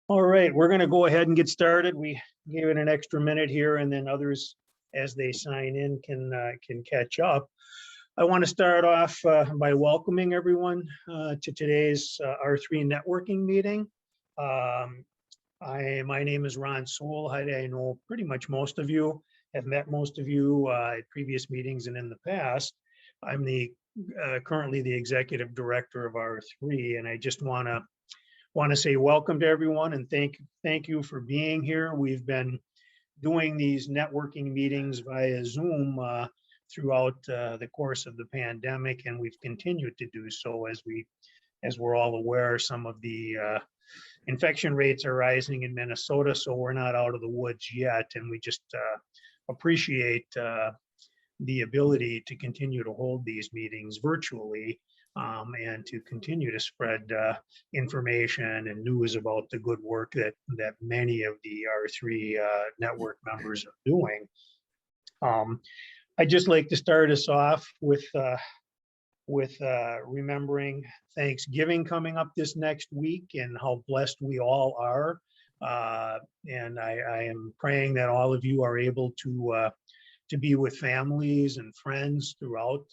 All right, we're going to go ahead and get started. We gave it an extra minute here, and then others, as they sign in, can catch up. I want to start off by welcoming everyone to today's R3 networking meeting. My name is Ron Sewell. I know pretty much most of you, have met most of you at previous meetings and in the past. I'm currently the executive director of R3, and I just want to say welcome to everyone and thank you for being here. We've been doing these networking meetings via Zoom throughout the course of the pandemic, and we've continued to do so as we're all aware. Some of the infection rates are rising in Minnesota, so we're not out of the woods yet, and we just appreciate the ability to continue to hold these meetings virtually and to continue to spread information and news about the good work that many of the R3 network members are doing. I'd just like to start us off with remembering Thanksgiving coming up this next week and how blessed we all are. And I am praying that all of you are able to be with families and friends throughout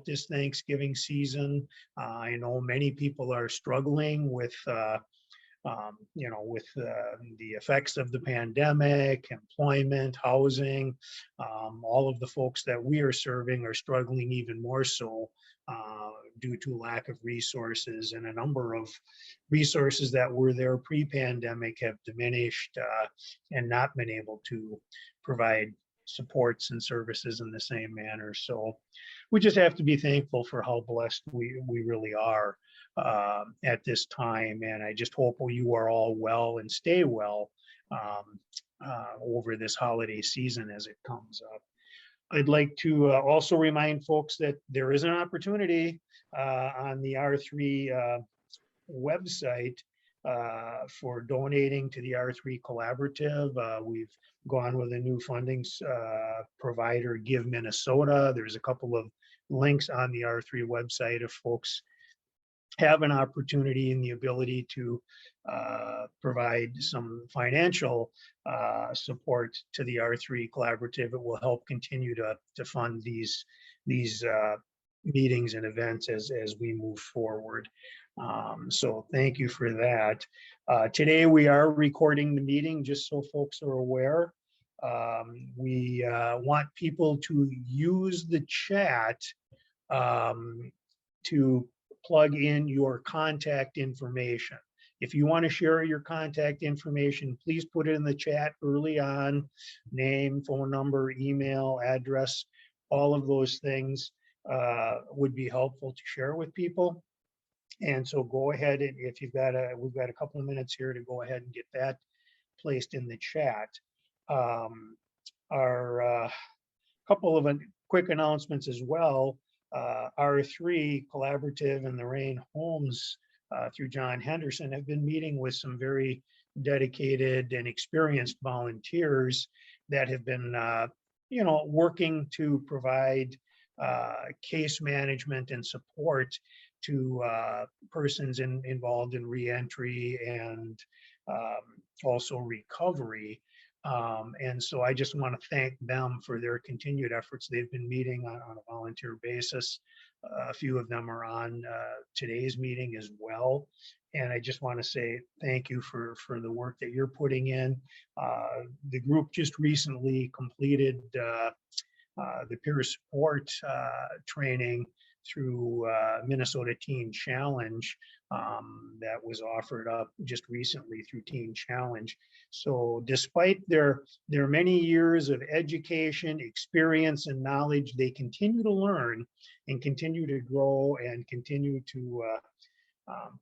this Thanksgiving season. I know many people are struggling with the effects of the pandemic, employment, housing. All of the folks that we are serving are struggling even more so due to lack of resources, and a number of resources that were there pre-pandemic have diminished and not been able to provide supports and services in the same manner. So we just have to be thankful for how blessed we really are at this time. And I just hope you are all well and stay well over this holiday season as it comes up. I'd like to also remind folks that there is an opportunity on the R3 website for donating to the R3 Collaborative. We've gone with a new funding provider, Give Minnesota. There's a couple of links on the R3 website if folks have an opportunity and the ability to provide some financial support to the R3 Collaborative. It will help continue to fund these meetings and events as we move forward. So thank you for that. Today we are recording the meeting, just so folks are aware. We want people to use the chat to plug in your contact information. If you want to share your contact information, please put it in the chat early on. Name, phone number, email, address, all of those things would be helpful to share with people. And so go ahead, and if we've got a couple of minutes here to go ahead and get that placed in the chat. Our couple of quick announcements as well. R3 Collaborative and the Rain Homes through John Henderson have been meeting with some very dedicated and experienced volunteers that have been working to provide case management and support to persons involved in reentry and also recovery. And so I just want to thank them for their continued efforts. They've been meeting on a volunteer basis. A few of them are on today's meeting as well. And I just want to say thank you for the work that you're putting in. The group just recently completed the peer support training through Minnesota Teen Challenge that was offered up just recently through Teen Challenge. So despite their many years of education, experience, and knowledge, they continue to learn and continue to grow and continue to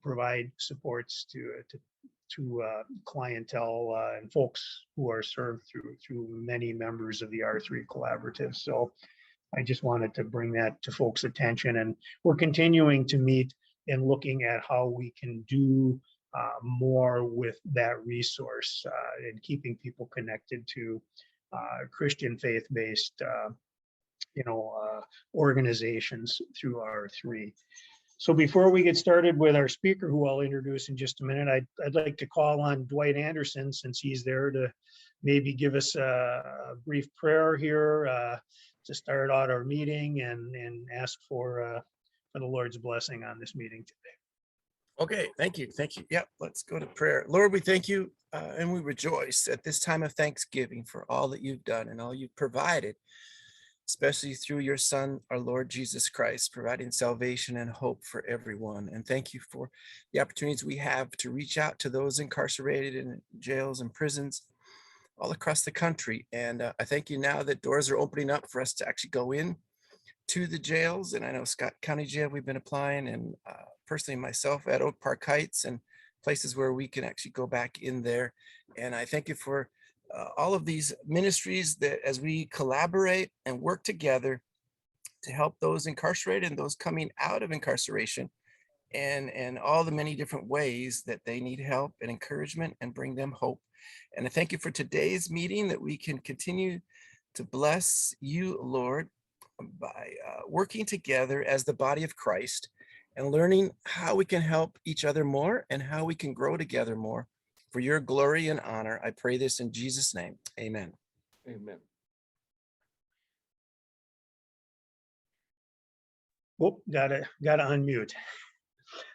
provide supports to clientele and folks who are served through many members of the R3 Collaborative. So I just wanted to bring that to folks' attention, and we're continuing to meet and looking at how we can do more with that resource and keeping people connected to Christian faith-based organizations through R3. So before we get started with our speaker, who I'll introduce in just a minute, I'd like to call on DWight Anderson, since he's there, to maybe give us a brief prayer here to start out our meeting and ask for the Lord's blessing on this meeting today. Okay, thank you. Thank you. Yep, let's go to prayer. Lord, we thank you and we rejoice at this time of Thanksgiving for all that you've done and all you've provided, especially through your Son, our Lord Jesus Christ, providing salvation and hope for everyone. And thank you for the opportunities we have to reach out to those incarcerated in jails and prisons all across the country. And I thank you now that doors are opening up for us to actually go in to the jails. And I know Scott County Jail, we've been applying, and personally myself at Oak Park Heights, and places where we can actually go back in there. And I thank you for all of these ministries that as we collaborate and work together to help those incarcerated and those coming out of incarceration, and all the many different ways that they need help and encouragement and bring them hope. And I thank you for today's meeting, that we can continue to bless you, Lord, by working together as the body of Christ and learning how we can help each other more and how we can grow together more for your glory and honor. I pray this in Jesus' name. Amen. Amen. Whoop, gotta unmute.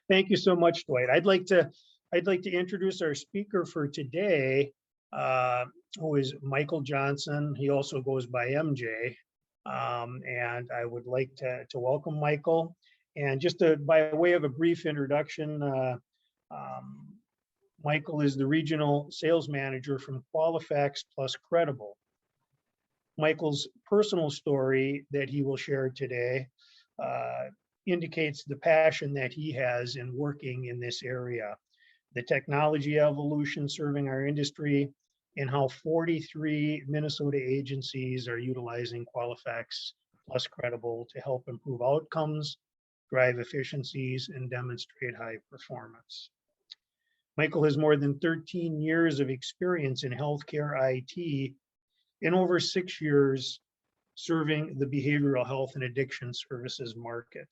Thank you so much, DWight. I'd like to introduce our speaker for today, who is Michael Johnson. He also goes by MJ. And I would like to welcome Michael. And just by way of a brief introduction, Michael is the regional sales manager from Qualifax plus Credible. Michael's personal story that he will share today indicates the passion that he has in working in this area, the technology evolution serving our industry, and how 43 Minnesota agencies are utilizing Qualifax plus Credible to help improve outcomes, drive efficiencies, and demonstrate high performance. Michael has more than 13 years of experience in healthcare IT and over 6 years serving the behavioral health and addiction services market.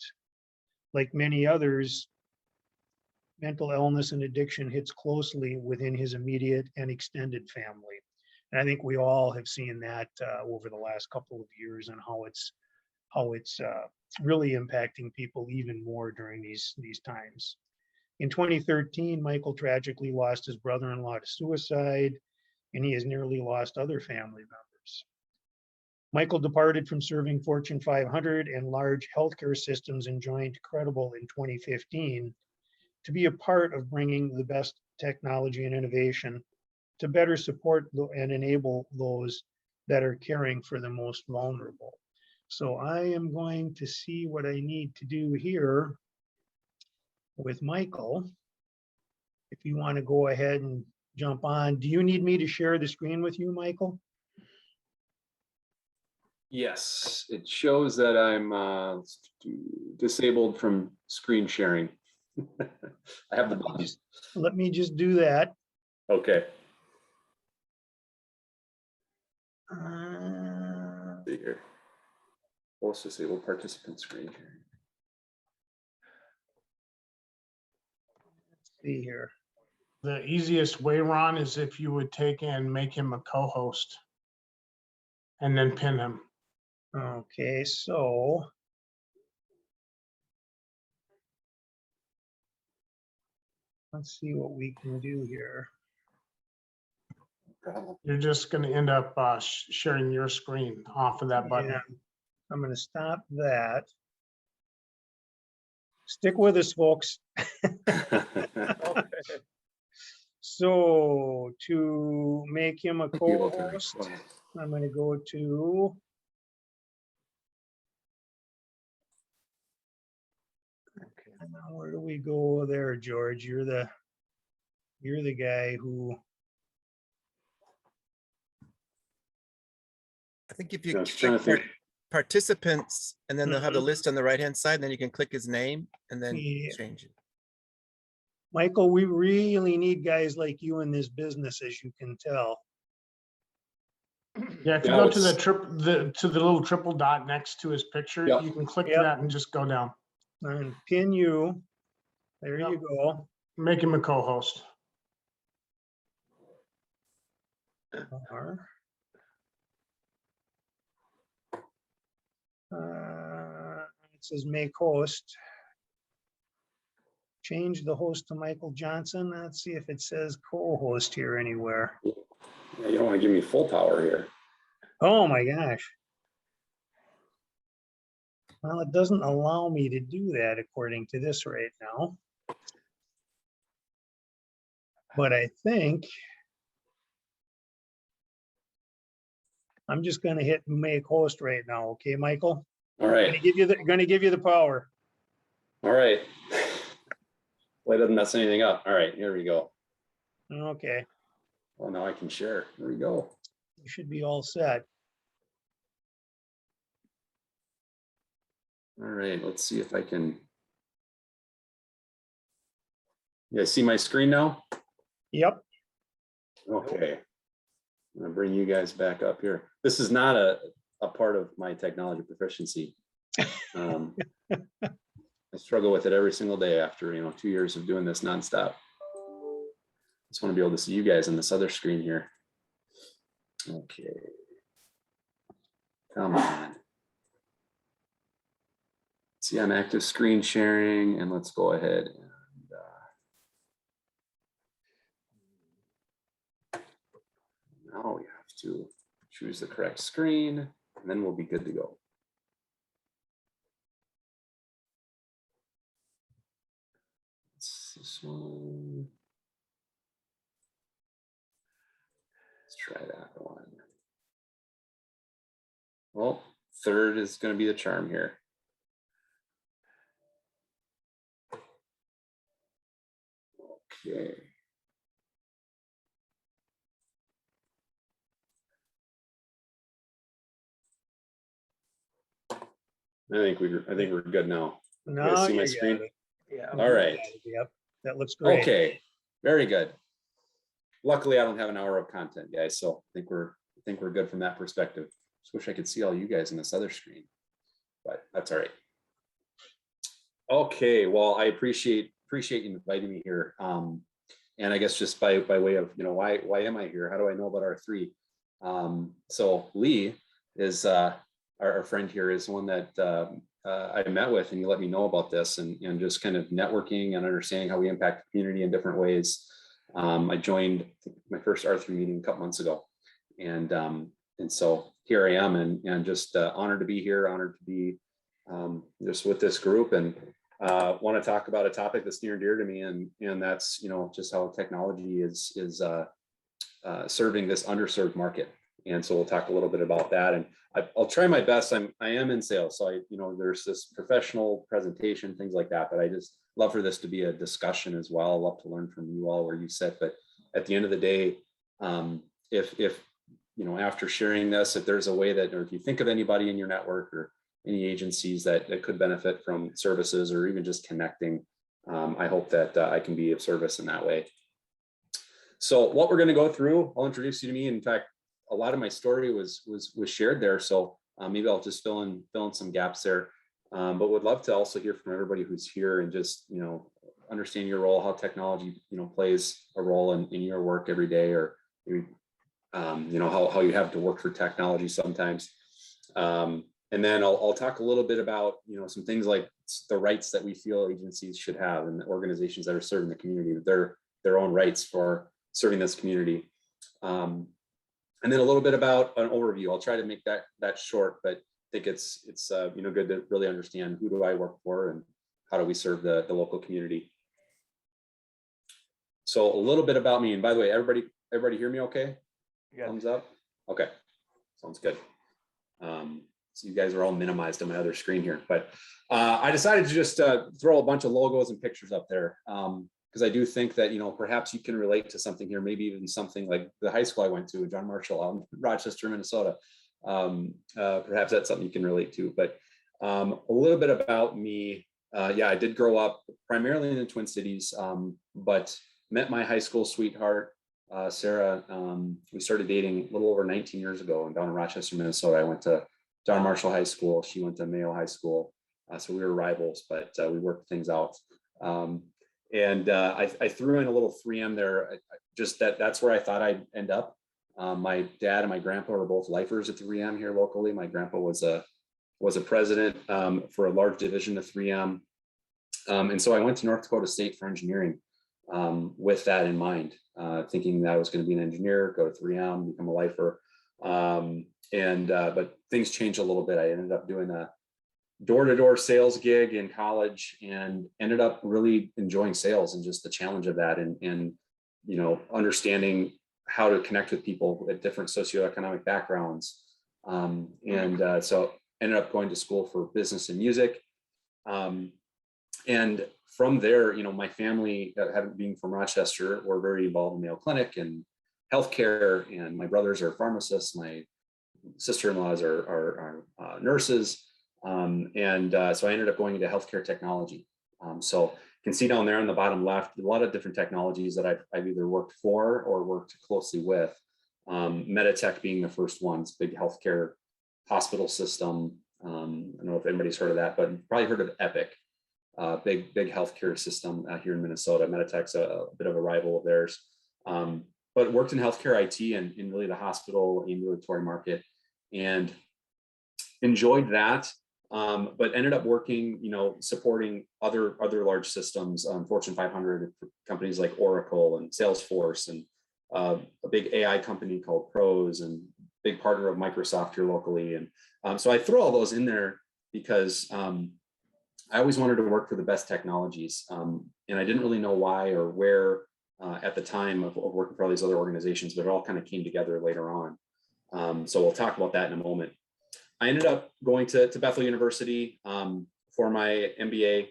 Like many others, mental illness and addiction hits closely within his immediate and extended family. And I think we all have seen that over the last couple of years, and how it's really impacting people even more during these times. In 2013, Michael tragically lost his brother-in-law to suicide, and he has nearly lost other family members. Michael departed from serving Fortune 500 and large healthcare systems and joined Credible in 2015 to be a part of bringing the best technology and innovation to better support and enable those that are caring for the most vulnerable. So I am going to see what I need to do here with Michael. If you want to go ahead and jump on. Do you need me to share the screen with you, Michael? Yes, it shows that I'm disabled from screen sharing. I have the button. Let me just do that. Okay. Let's See here. Let's disable participant screen sharing. see here. The easiest way, Ron, is if you would take and make him a co-host and then pin him. Okay, so let's see what we can do here. You're just going to end up sharing your screen off of that button. Yeah, I'm going to stop that. Stick with us, folks. So to make him a co-host, I'm going to go to now where do we go there, George? You're the guy who. I think if you I was trying to click think. participants, and then they'll have the list on the right-hand side, and then you can click his name and then Yeah. change it. Michael, we really need guys like you in this business, as you can tell. Yeah, if you Yeah, go to the little triple dot next to his picture, Yep. you can click Yep. that and just go down. and pin you. There you Yep. go. Make him a co-host. Or, it says make host. Change the host to Michael Johnson. Let's see if it says co-host here anywhere. Yeah, you don't want to give me full power here. Oh my gosh. Well, it doesn't allow me to do that according to this right now. But I think I'm just gonna hit make host right now. Okay, Michael? All Gonna right. give you the power. All right. Well, it doesn't mess anything up. All right, here we go. Okay, Well, now I can share. Here we go. you should be all set. All right, let's see if I can. You guys see my screen now? Yep. Okay. I'm gonna bring you guys back up here. This is not a part of my technology proficiency. I struggle with it every single day after, 2 years of doing this nonstop. Just want to be able to see you guys on this other screen here. Okay. Come on. See, I'm active screen sharing, and let's go ahead and now we have to choose the correct screen, and then we'll be good to go. This one. Let's try that one. Well, third is going to be the charm here. Okay. I think we're good now. You No, guys see my you screen? got it. Yeah. All right. Yep, that looks great. Okay, very good. Luckily, I don't have an hour of content, guys, so I think we're good from that perspective. Just wish I could see all you guys in this other screen, but that's all right. Okay, well, I appreciate you inviting me here. And I guess just by way of, why am I here? How do I know about R3? So Lee is our friend here, is one that I met with, and you let me know about this, and just kind of networking and understanding how we impact the community in different ways. I joined my first R3 meeting a couple months ago, and so here I am, and just honored to be here, honored to be just with this group, and want to talk about a topic that's near and dear to me, and that's just how technology is serving this underserved market. And so we'll talk a little bit about that, and I'll try my best. I am in sales, so there's this professional presentation, things like that, but I just love for this to be a discussion as well. I love to learn from you all where you sit, but at the end of the day, if after sharing this, if there's a way that, or if you think of anybody in your network or any agencies that could benefit from services or even just connecting, I hope that I can be of service in that way. So what we're going to go through, I'll introduce you to me. In fact, a lot of my story was shared there, so maybe I'll just fill in some gaps there. But would love to also hear from everybody who's here, and just understand your role, how technology plays a role in your work every day, or maybe how you have to work for technology sometimes. And then I'll talk a little bit about some things like the rights that we feel agencies should have, and the organizations that are serving the community, their own rights for serving this community. And then a little bit about an overview. I'll try to make that short, but I think it's good to really understand who do I work for and how do we serve the local community. So a little bit about me. And by the way, everybody hear me okay? Yeah. Thumbs up. Okay, sounds good. So you guys are all minimized on my other screen here, but I decided to just throw a bunch of logos and pictures up there, because I do think that perhaps you can relate to something here, maybe even something like the high school I went to, John Marshall, out in Rochester, Minnesota. Perhaps that's something you can relate to. But a little bit about me. I did grow up primarily in the Twin Cities, but met my high school sweetheart, Sarah. We started dating a little over 19 years ago, and down in Rochester, Minnesota. I went to John Marshall High School. She went to Mayo High School. So we were rivals, but we worked things out. I threw in a little 3M there, just that's where I thought I'd end up. My dad and my grandpa were both lifers at 3M here locally. My grandpa was a president for a large division of 3M. And so I went to North Dakota State for engineering with that in mind, thinking that I was going to be an engineer, go to 3M, become a lifer. But things changed a little bit. I ended up doing a door-to-door sales gig in college and ended up really enjoying sales and just the challenge of that, and understanding how to connect with people at different socioeconomic backgrounds. So ended up going to school for business and music. And from there, my family, being from Rochester, were very involved in Mayo Clinic and healthcare, and my brothers are pharmacists, my sister-in-laws are nurses. So I ended up going into healthcare technology. So you can see down there on the bottom left, a lot of different technologies that I've either worked for or worked closely with. Meditech being the first ones, big healthcare hospital system. I don't know if anybody's heard of that, but you've probably heard of Epic, big healthcare system here in Minnesota. Meditech's a bit of a rival of theirs, but worked in healthcare IT and in really the hospital ambulatory market, and enjoyed that. But ended up working, supporting other large systems, Fortune 500 companies like Oracle and Salesforce, and a big AI company called Pros, and big partner of Microsoft here locally. And so I throw all those in there because I always wanted to work for the best technologies. And I didn't really know why or where at the time of working for all these other organizations, but it all kind of came together later on. So we'll talk about that in a moment. I ended up going to Bethel University for my MBA.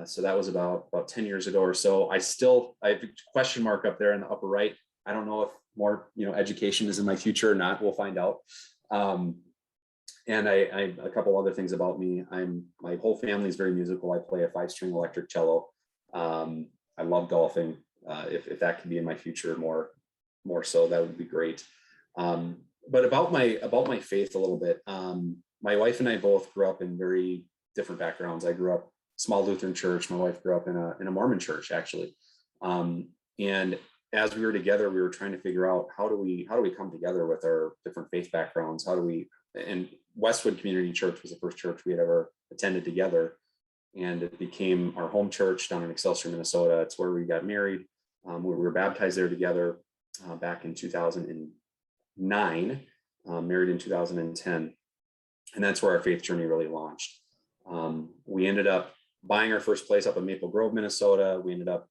So that was about 10 years ago or so. I have a question mark up there in the upper right. I don't know if more, education is in my future or not. We'll find out. And I a couple other things about me. My whole family is very musical. I play a 5-string electric cello. I love golfing. If that could be in my future more so, that would be great. But about my faith a little bit. My wife and I both grew up in very different backgrounds. I grew up small Lutheran church. My wife grew up in a Mormon church, actually. And as we were together, we were trying to figure out how do we come together with our different faith backgrounds? And Westwood Community Church was the first church we had ever attended together. And it became our home church down in Excelsior, Minnesota. It's where we got married. We were baptized there together back in 2009, married in 2010. And that's where our faith journey really launched. We ended up buying our first place up in Maple Grove, Minnesota. We ended up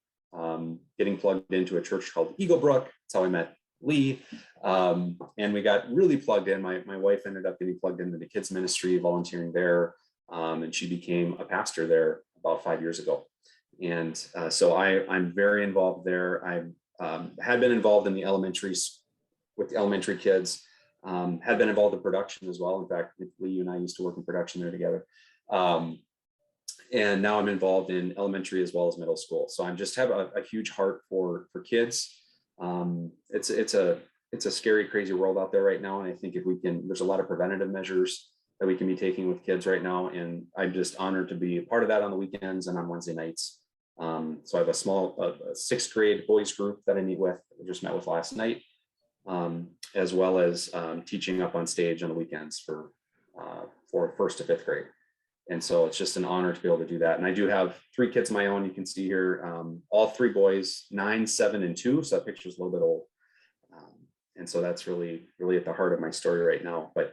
getting plugged into a church called Eagle Brook. That's how I met Lee. And we got really plugged in. My wife ended up getting plugged into the kids ministry, volunteering there. And she became a pastor there about 5 years ago. And so I'm very involved there. I had been involved in the elementaries with the elementary kids, had been involved in production as well. In fact, Lee, you and I used to work in production there together. And now I'm involved in elementary as well as middle school. So I just have a huge heart for kids. It's a scary, crazy world out there right now. And I think there's a lot of preventative measures that we can be taking with kids right now. And I'm just honored to be a part of that on the weekends and on Wednesday nights. So I have a small 6th grade boys group that I meet with, I just met with last night, as well as teaching up on stage on the weekends for 1st to 5th grade. And so it's just an honor to be able to do that. And I do have 3 kids of my own. You can see here, all 3 boys, 9, 7, and 2. So that picture's a little bit old. And so that's really, really at the heart of my story right now. But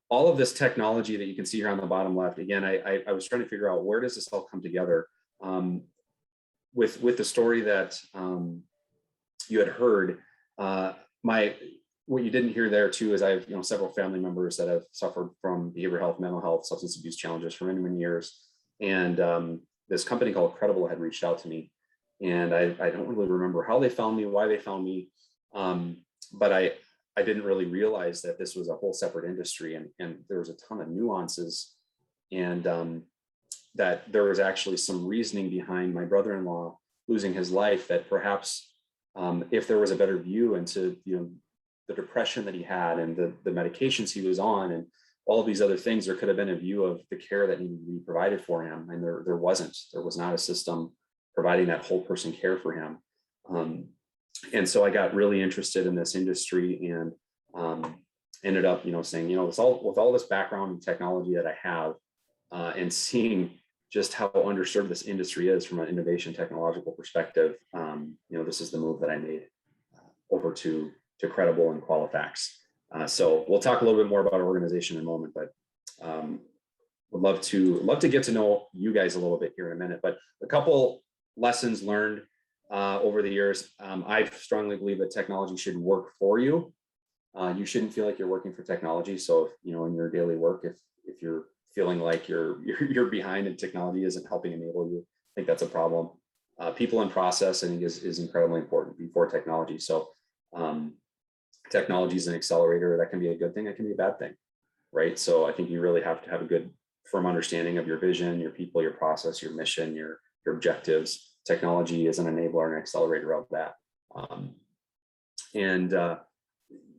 all of this technology that you can see here on the bottom left, again, I was trying to figure out, where does this all come together? With the story that you had heard, what you didn't hear there too is I have several family members that have suffered from behavioral health, mental health, substance abuse challenges for many, many years. And this company called Credible had reached out to me, and I don't really remember how they found me, why they found me, but I didn't really realize that this was a whole separate industry, and there was a ton of nuances, and that there was actually some reasoning behind my brother-in-law losing his life, that perhaps if there was a better view into the depression that he had and the medications he was on, and all of these other things, there could have been a view of the care that needed to be provided for him, and there wasn't. There was not a system providing that whole person care for him. And so I got really interested in this industry, and ended up, saying, with all this background in technology that I have, and seeing just how underserved this industry is from an innovation technological perspective, this is the move that I made over to Credible and Qualifax. So we'll talk a little bit more about our organization in a moment, but would love to get to know you guys a little bit here in a minute. But a couple lessons learned over the years. I strongly believe that technology should work for you. You shouldn't feel like you're working for technology. So, in your daily work, if you're feeling like you're behind and technology isn't helping enable you, I think that's a problem. People and process, I think, is incredibly important before technology. So technology is an accelerator. That can be a good thing. That can be a bad thing, right? So I think you really have to have a good, firm understanding of your vision, your people, your process, your mission, your objectives. Technology is an enabler and accelerator of that.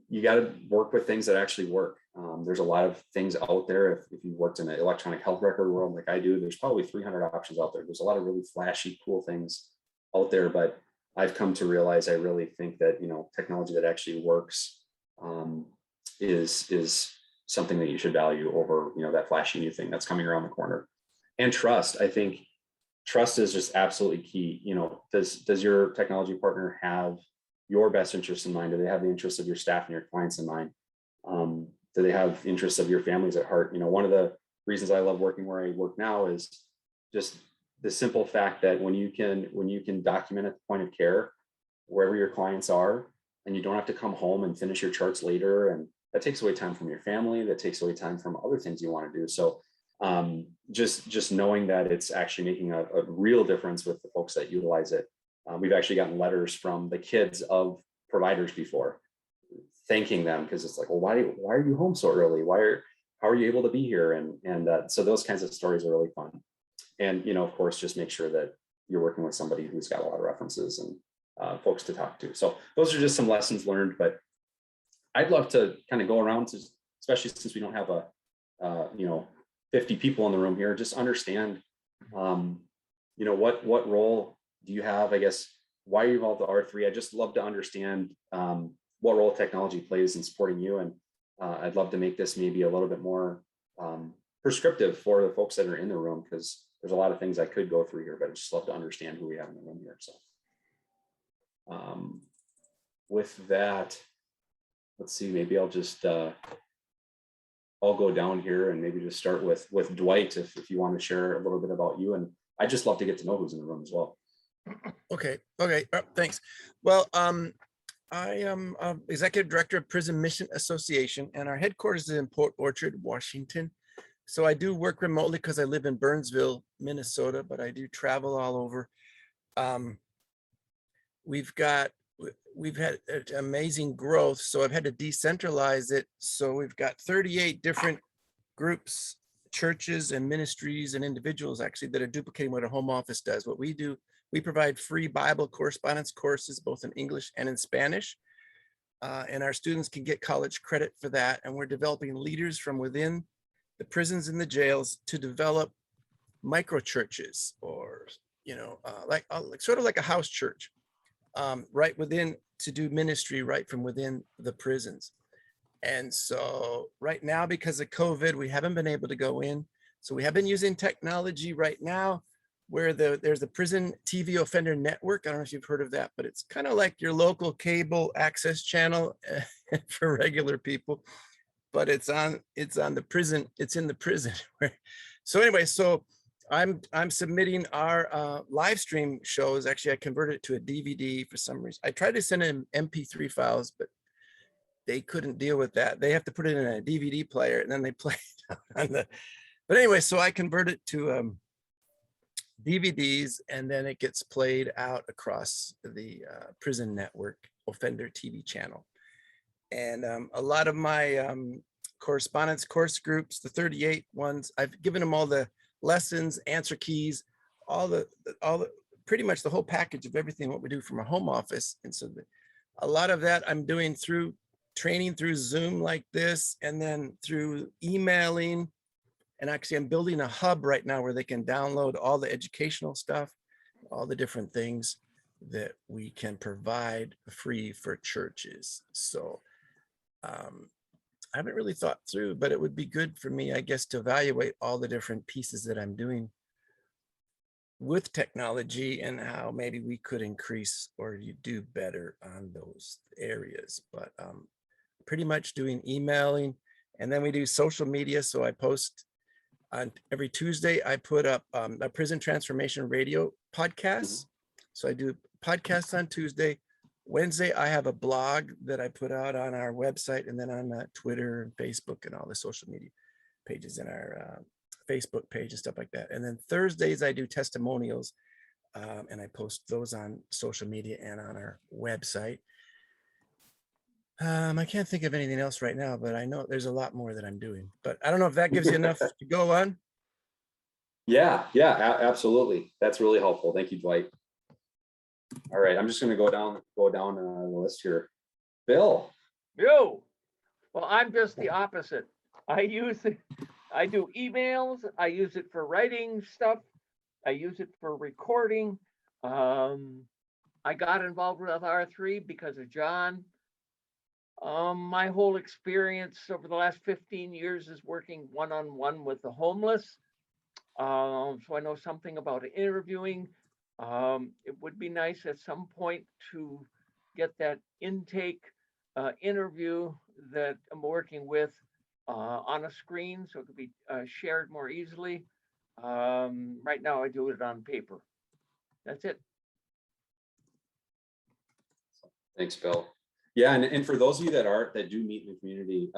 You got to work with things that actually work. There's a lot of things out there. If you worked in the electronic health record world like I do, there's probably 300 options out there. There's a lot of really flashy, cool things out there, but I've come to realize I really think that technology that actually works is something that you should value over that flashy new thing that's coming around the corner. And trust, I think trust is just absolutely key. Does your technology partner have your best interests in mind? Do they have the interests of your staff and your clients in mind? Do they have interests of your families at heart? One of the reasons I love working where I work now is just the simple fact that when you can document at the point of care wherever your clients are, and you don't have to come home and finish your charts later, and that takes away time from your family, that takes away time from other things you want to do. So just knowing that it's actually making a real difference with the folks that utilize it. We've actually gotten letters from the kids of providers before, thanking them, because it's like, well, why are you home so early? How are you able to be here? And so those kinds of stories are really fun. And of course, just make sure that you're working with somebody who's got a lot of references and folks to talk to. So those are just some lessons learned. But I'd love to kind of go around to, especially since we don't have 50 people in the room here, just understand, what role do you have? I guess, why are you involved with R3? I just love to understand what role technology plays in supporting you. And I'd love to make this maybe a little bit more prescriptive for the folks that are in the room, because there's a lot of things I could go through here, but I just love to understand who we have in the room here. So with that, let's see, maybe I'll just I'll go down here and maybe just start with Dwight, if you want to share a little bit about you. And I'd just love to get to know who's in the room as well. Okay. Thanks. Well, I am executive director of Prison Mission Association, and our headquarters is in Port Orchard, Washington. So I do work remotely because I live in Burnsville, Minnesota, but I do travel all over. We've had amazing growth, so I've had to decentralize it. So we've got 38 different groups, churches and ministries and individuals actually that are duplicating what a home office does. What we do, we provide free Bible correspondence courses, both in English and in Spanish. And our students can get college credit for that. And we're developing leaders from within the prisons and the jails to develop micro churches, or, like sort of like a house church, right within, to do ministry right from within the prisons. And so right now, because of COVID, we haven't been able to go in. So we have been using technology right now, where there's a prison TV offender network. I don't know if you've heard of that, but it's kind of like your local cable access channel for regular people, but it's on the prison. It's in the prison. So anyway, so I'm submitting our live stream shows. Actually, I converted it to a DVD for some reason. I tried to send in MP3 files, but they couldn't deal with that. They have to put it in a DVD player and then they play it on the, but anyway, so I convert it to DVDs, and then it gets played out across the prison network offender TV channel. And a lot of my correspondence course groups, the 38 ones, I've given them all the lessons, answer keys, all the pretty much the whole package of everything what we do from a home office. And so a lot of that I'm doing through training through Zoom like this, and then through emailing. And actually, I'm building a hub right now where they can download all the educational stuff, all the different things that we can provide free for churches. So I haven't really thought through, but it would be good for me, I guess, to evaluate all the different pieces that I'm doing with technology and how maybe we could increase or you do better on those areas. But pretty much doing emailing, and then we do social media. So I post on every Tuesday, I put up a prison transformation radio podcast. So I do podcasts on Tuesday. Wednesday, I have a blog that I put out on our website, and then on Twitter and Facebook and all the social media pages in our Facebook page and stuff like that. And then Thursdays, I do testimonials, and I post those on social media and on our website. I can't think of anything else right now, but I know there's a lot more that I'm doing. But I don't know if that gives you enough to go on. Yeah, absolutely. That's really helpful. Thank you, Dwight. All right, I'm just going to go down the list here. Bill. Yo, well, I'm just the opposite. I do emails. I use it for writing stuff. I use it for recording. I got involved with R3 because of John. My whole experience over the last 15 years is working one-on-one with the homeless. So I know something about interviewing. It would be nice at some point to get that intake interview that I'm working with on a screen so it could be shared more easily. Right now I do it on paper. That's it. Thanks, Bill. Yeah, and for those of you that do meet in the community,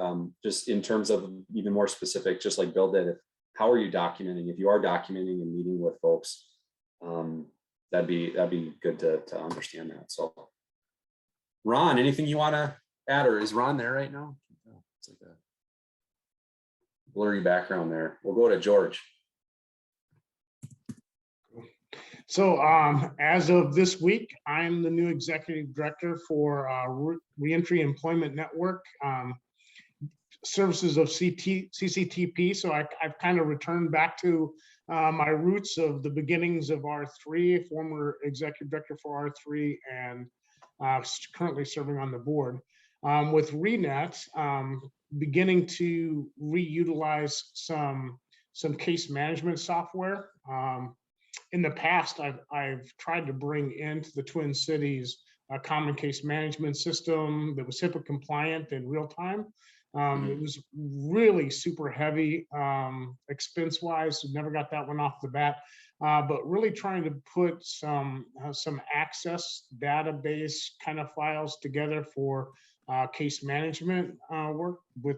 just in terms of even more specific, just like Bill did, how are you documenting? If you are documenting and meeting with folks, that'd be good to understand that. So, Ron, anything you want to add, or is Ron there right now? It's like a blurry background there. We'll go to George. So as of this week, I'm the new executive director for Reentry Employment Network, services of CCTP. So I've kind of returned back to my roots of the beginnings of R3, former executive director for R3, and currently serving on the board. With ReNet, beginning to reutilize some case management software. In the past, I've tried to bring into the Twin Cities a common case management system that was HIPAA compliant in real time. It was really super heavy expense-wise. Never got that one off the bat. But really trying to put some access database kind of files together for case management work with,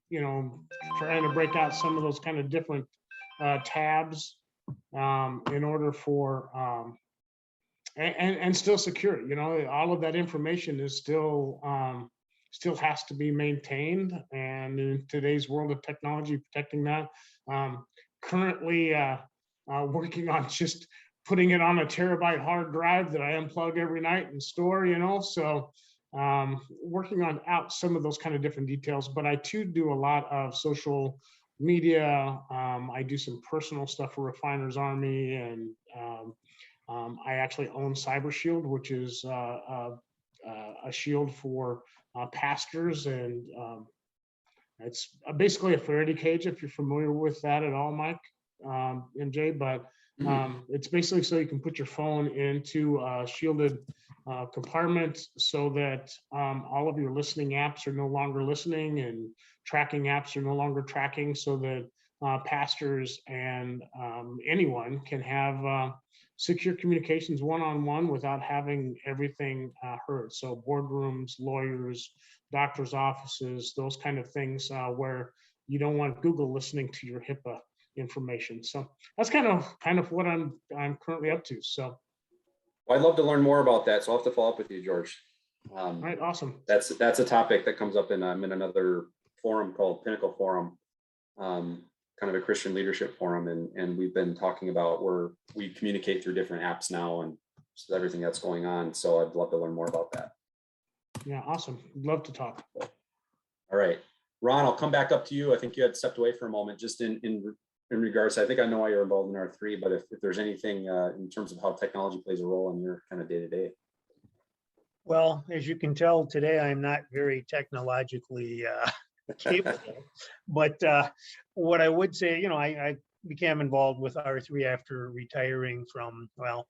trying to break out some of those kind of different tabs in order for and still secure it. All of that information is still has to be maintained, and in today's world of technology, protecting that. Currently working on just putting it on a terabyte hard drive that I unplug every night and store, so working on out some of those kind of different details. But I too do a lot of social media. I do some personal stuff for Refiners Army, and I actually own Cyber Shield, which is a shield for pastors, and it's basically a Faraday cage, if you're familiar with that at all, Mike, MJ. But it's basically so you can put your phone into a shielded compartment, so that all of your listening apps are no longer listening, and tracking apps are no longer tracking, so that pastors and anyone can have secure communications one-on-one without having everything heard. So boardrooms, lawyers, doctors' offices, those kind of things where you don't want Google listening to your HIPAA information. So that's kind of what I'm currently up to. So Well, I'd love to learn more about that, so I'll have to follow up with you, George. All right, awesome. That's a topic that comes up in another forum called Pinnacle Forum, kind of a Christian leadership forum, and we've been talking about where we communicate through different apps now and everything that's going on. So I'd love to learn more about that. Yeah, awesome. Love to talk. All right, Ron, I'll come back up to you. I think you had stepped away for a moment, just in regards. I think I know why you're involved in R3, but if there's anything in terms of how technology plays a role in your kind of day to day. Well, as you can tell today, I'm not very technologically capable. But what I would say, you know, I became involved with R3 after retiring from, well,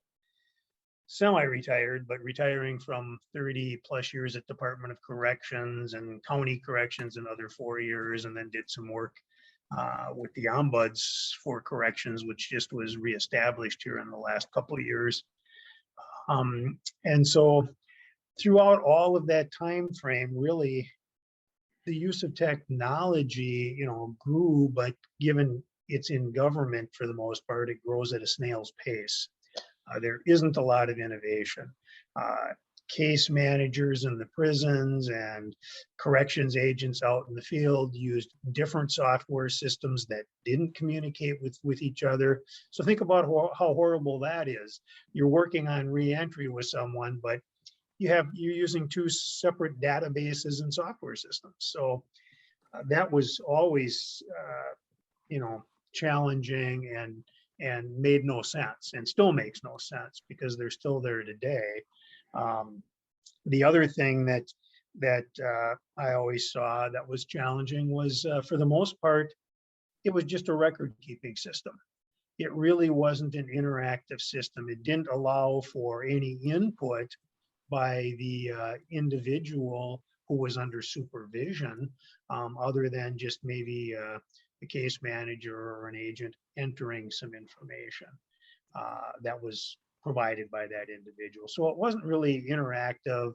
semi-retired, but retiring from 30 plus years at Department of Corrections and County Corrections, another 4 years, and then did some work with the ombuds for corrections, which just was reestablished here in the last couple of years. And so throughout all of that time frame, really, the use of technology, you know, grew, but given it's in government for the most part, it grows at a snail's pace. There isn't a lot of innovation. Case managers in the prisons and corrections agents out in the field used different software systems that didn't communicate with each other. So think about how horrible that is. You're working on re-entry with someone, but you're using two separate databases and software systems. So that was always, you know, challenging and made no sense, and still makes no sense because they're still there today. The other thing that I always saw that was challenging was, for the most part, it was just a record keeping system. It really wasn't an interactive system. It didn't allow for any input by the individual who was under supervision, other than just maybe a case manager or an agent entering some information that was provided by that individual. So it wasn't really interactive.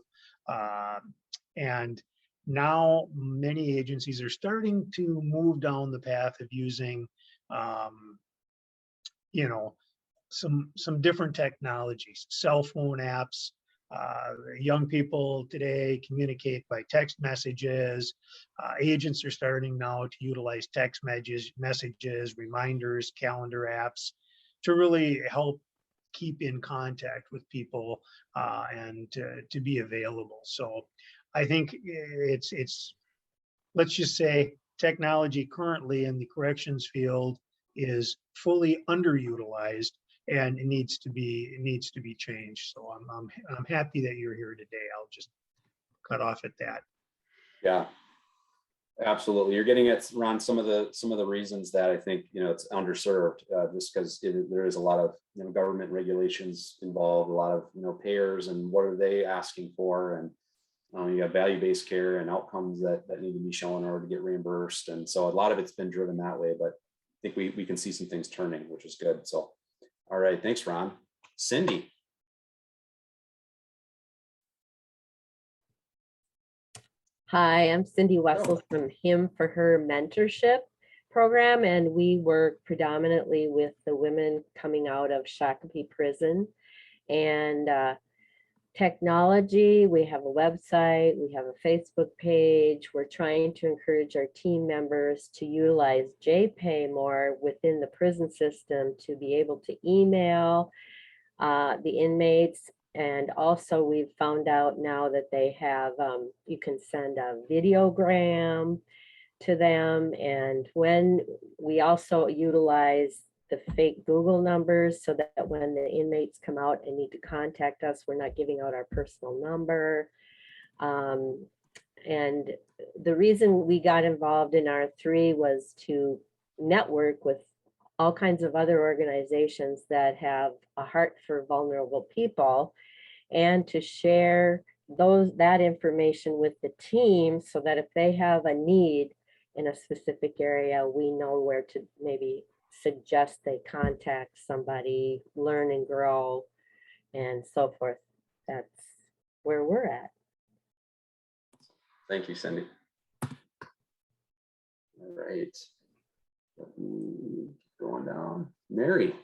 And now many agencies are starting to move down the path of using, you know, some different technologies, cell phone apps. Young people today communicate by text messages. Agents are starting now to utilize text messages, reminders, calendar apps to really help keep in contact with people and to be available. So I think it's let's just say technology currently in the corrections field is fully underutilized, and it needs to be changed. So I'm happy that you're here today. I'll just cut off at that. Yeah, absolutely. You're getting at, Ron, some of the reasons that I think, you know, it's underserved, just because there is a lot of, you know, government regulations involved, a lot of, you know, payers and what are they asking for, and you have value-based care and outcomes that need to be shown in order to get reimbursed, and so a lot of it's been driven that way. But I think we can see some things turning, which is good. So, all right, thanks, Ron. Cindy. Hi, I'm Cindy Wessel from Him for Her mentorship program, and we work predominantly with the women coming out of Shakopee prison. And technology, we have a website, we have a Facebook page. We're trying to encourage our team members to utilize JPay more within the prison system to be able to email the inmates. And also we've found out now that they have, you can send a videogram to them. And when we also utilize the fake Google numbers so that when the inmates come out and need to contact us, we're not giving out our personal number. And the reason we got involved in R3 was to network with all kinds of other organizations that have a heart for vulnerable people, and to share that information with the team so that if they have a need in a specific area, we know where to maybe suggest they contact somebody, learn and grow, and so forth. That's where we're at. Thank you, Cindy. All right. Going down. Mary.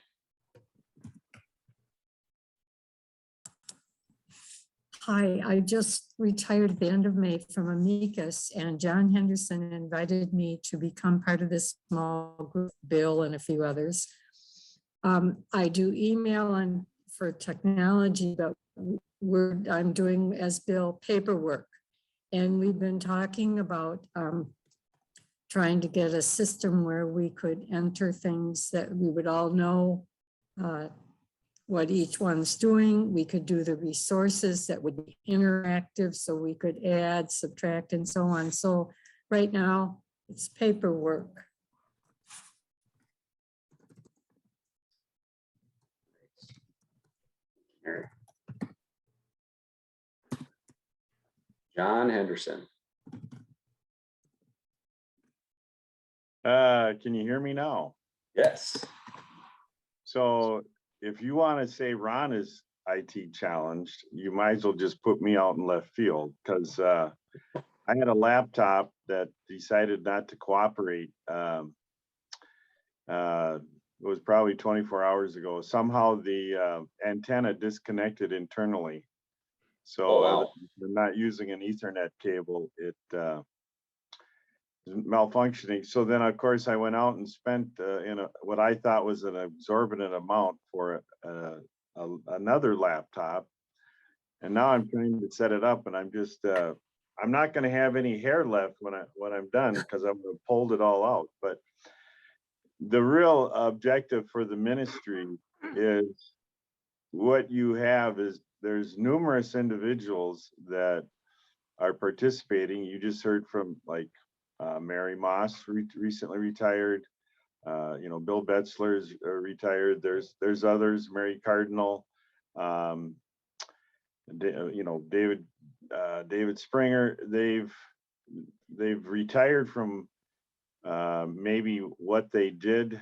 Hi, I just retired at the end of May from Amicus, and John Henderson invited me to become part of this small group, Bill and a few others. I do email for technology, but I'm doing, as Bill, paperwork. And we've been talking about trying to get a system where we could enter things that we would all know what each one's doing. We could do the resources that would be interactive, so we could add, subtract, and so on. So right now, it's paperwork. John Henderson. Can you hear me now? Yes. So if you want to say Ron is IT challenged, you might as well just put me out in left field, because I had a laptop that decided not to cooperate. It was probably 24 hours ago. Somehow the antenna disconnected internally. So Oh, wow. they're not using an Ethernet cable. It malfunctioning. So then, of course, I went out and spent what I thought was an exorbitant amount for another laptop, and now I'm trying to set it up, and I'm just I'm not going to have any hair left when I'm done, because I'm going to pulled it all out. But the real objective for the ministry is what you have is there's numerous individuals that are participating. You just heard from like Mary Moss recently retired. Bill Betzler is retired. There's others, Mary Cardinal, David Springer. They've retired from maybe what they did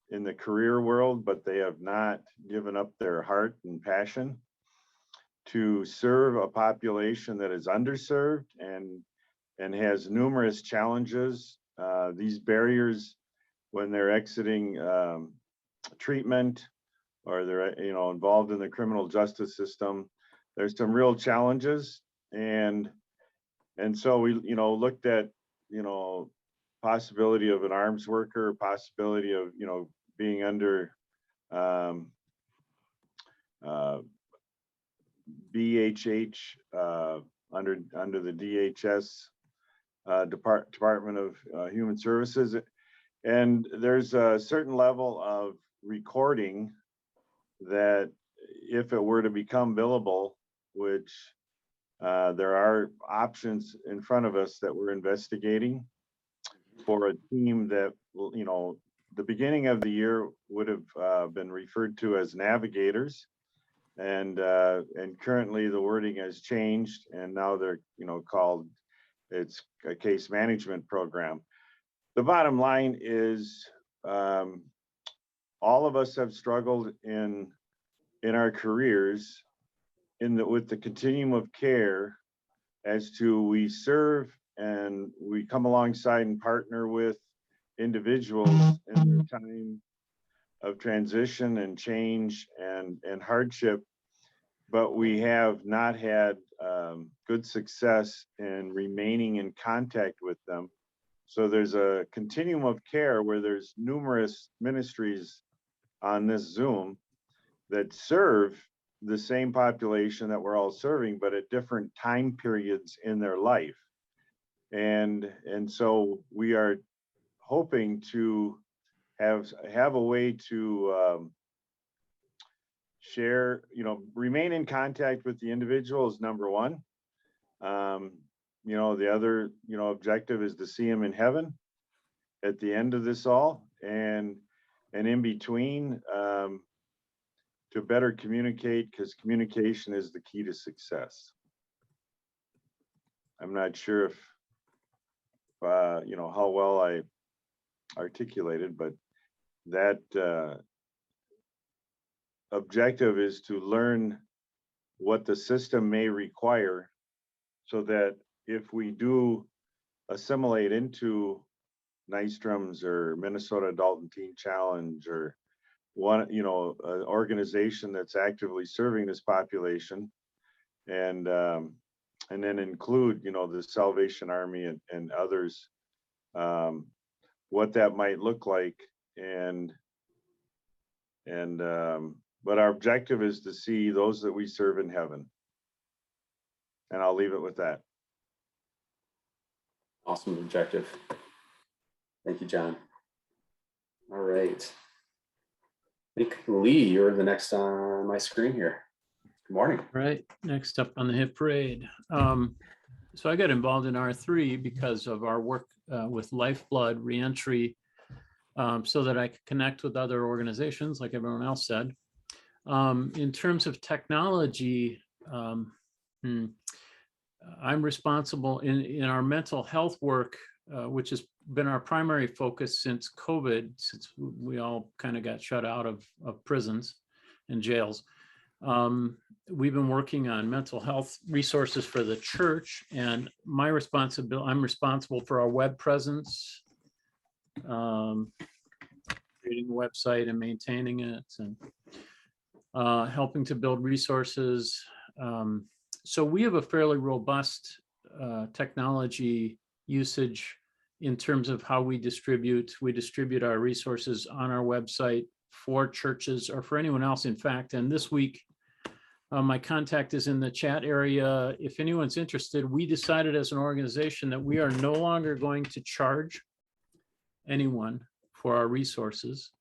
in the career world, but they have not given up their heart and passion to serve a population that is underserved and has numerous challenges. These barriers when they're exiting treatment, or they're involved in the criminal justice system, there's some real challenges. And so we looked at possibility of an arms worker, possibility of being under BHH, under the DHS Department of Human Services. And there's a certain level of recording that if it were to become billable, which there are options in front of us that we're investigating for a team that the beginning of the year would have been referred to as navigators, and currently the wording has changed, and now they're called, it's a case management program. The bottom line is all of us have struggled in our careers with the continuum of care, as to we serve and we come alongside and partner with individuals in their time of transition and change and hardship, but we have not had good success in remaining in contact with them. So there's a continuum of care where there's numerous ministries on this Zoom that serve the same population that we're all serving, but at different time periods in their life. And so we are hoping to have a way to share, remain in contact with the individual is number one. The other, objective is to see him in heaven at the end of this all, and in between, to better communicate, because communication is the key to success. I'm not sure if how well I articulated, but that objective is to learn what the system may require, so that if we do assimilate into Nystrom's or Minnesota Adult and Teen Challenge, or one, an organization that's actively serving this population, and then include, the Salvation Army and others, what that might look like. But our objective is to see those that we serve in heaven. And I'll leave it with that. Awesome objective. Thank you, John. All right. I think Lee, you're the next on my screen here. Good morning. Right, next up on the hit parade. So I got involved in R3 because of our work with Lifeblood reentry, so that I could connect with other organizations, like everyone else said. In terms of technology, I'm responsible in our mental health work, which has been our primary focus since COVID, since we all kind of got shut out of prisons and jails. We've been working on mental health resources for the church, and I'm responsible for our web presence, creating a website and maintaining it, and helping to build resources. So we have a fairly robust technology usage in terms of how we distribute our resources on our website for churches or for anyone else, in fact. And this week, my contact is in the chat area. If anyone's interested, we decided as an organization that we are no longer going to charge anyone for our resources,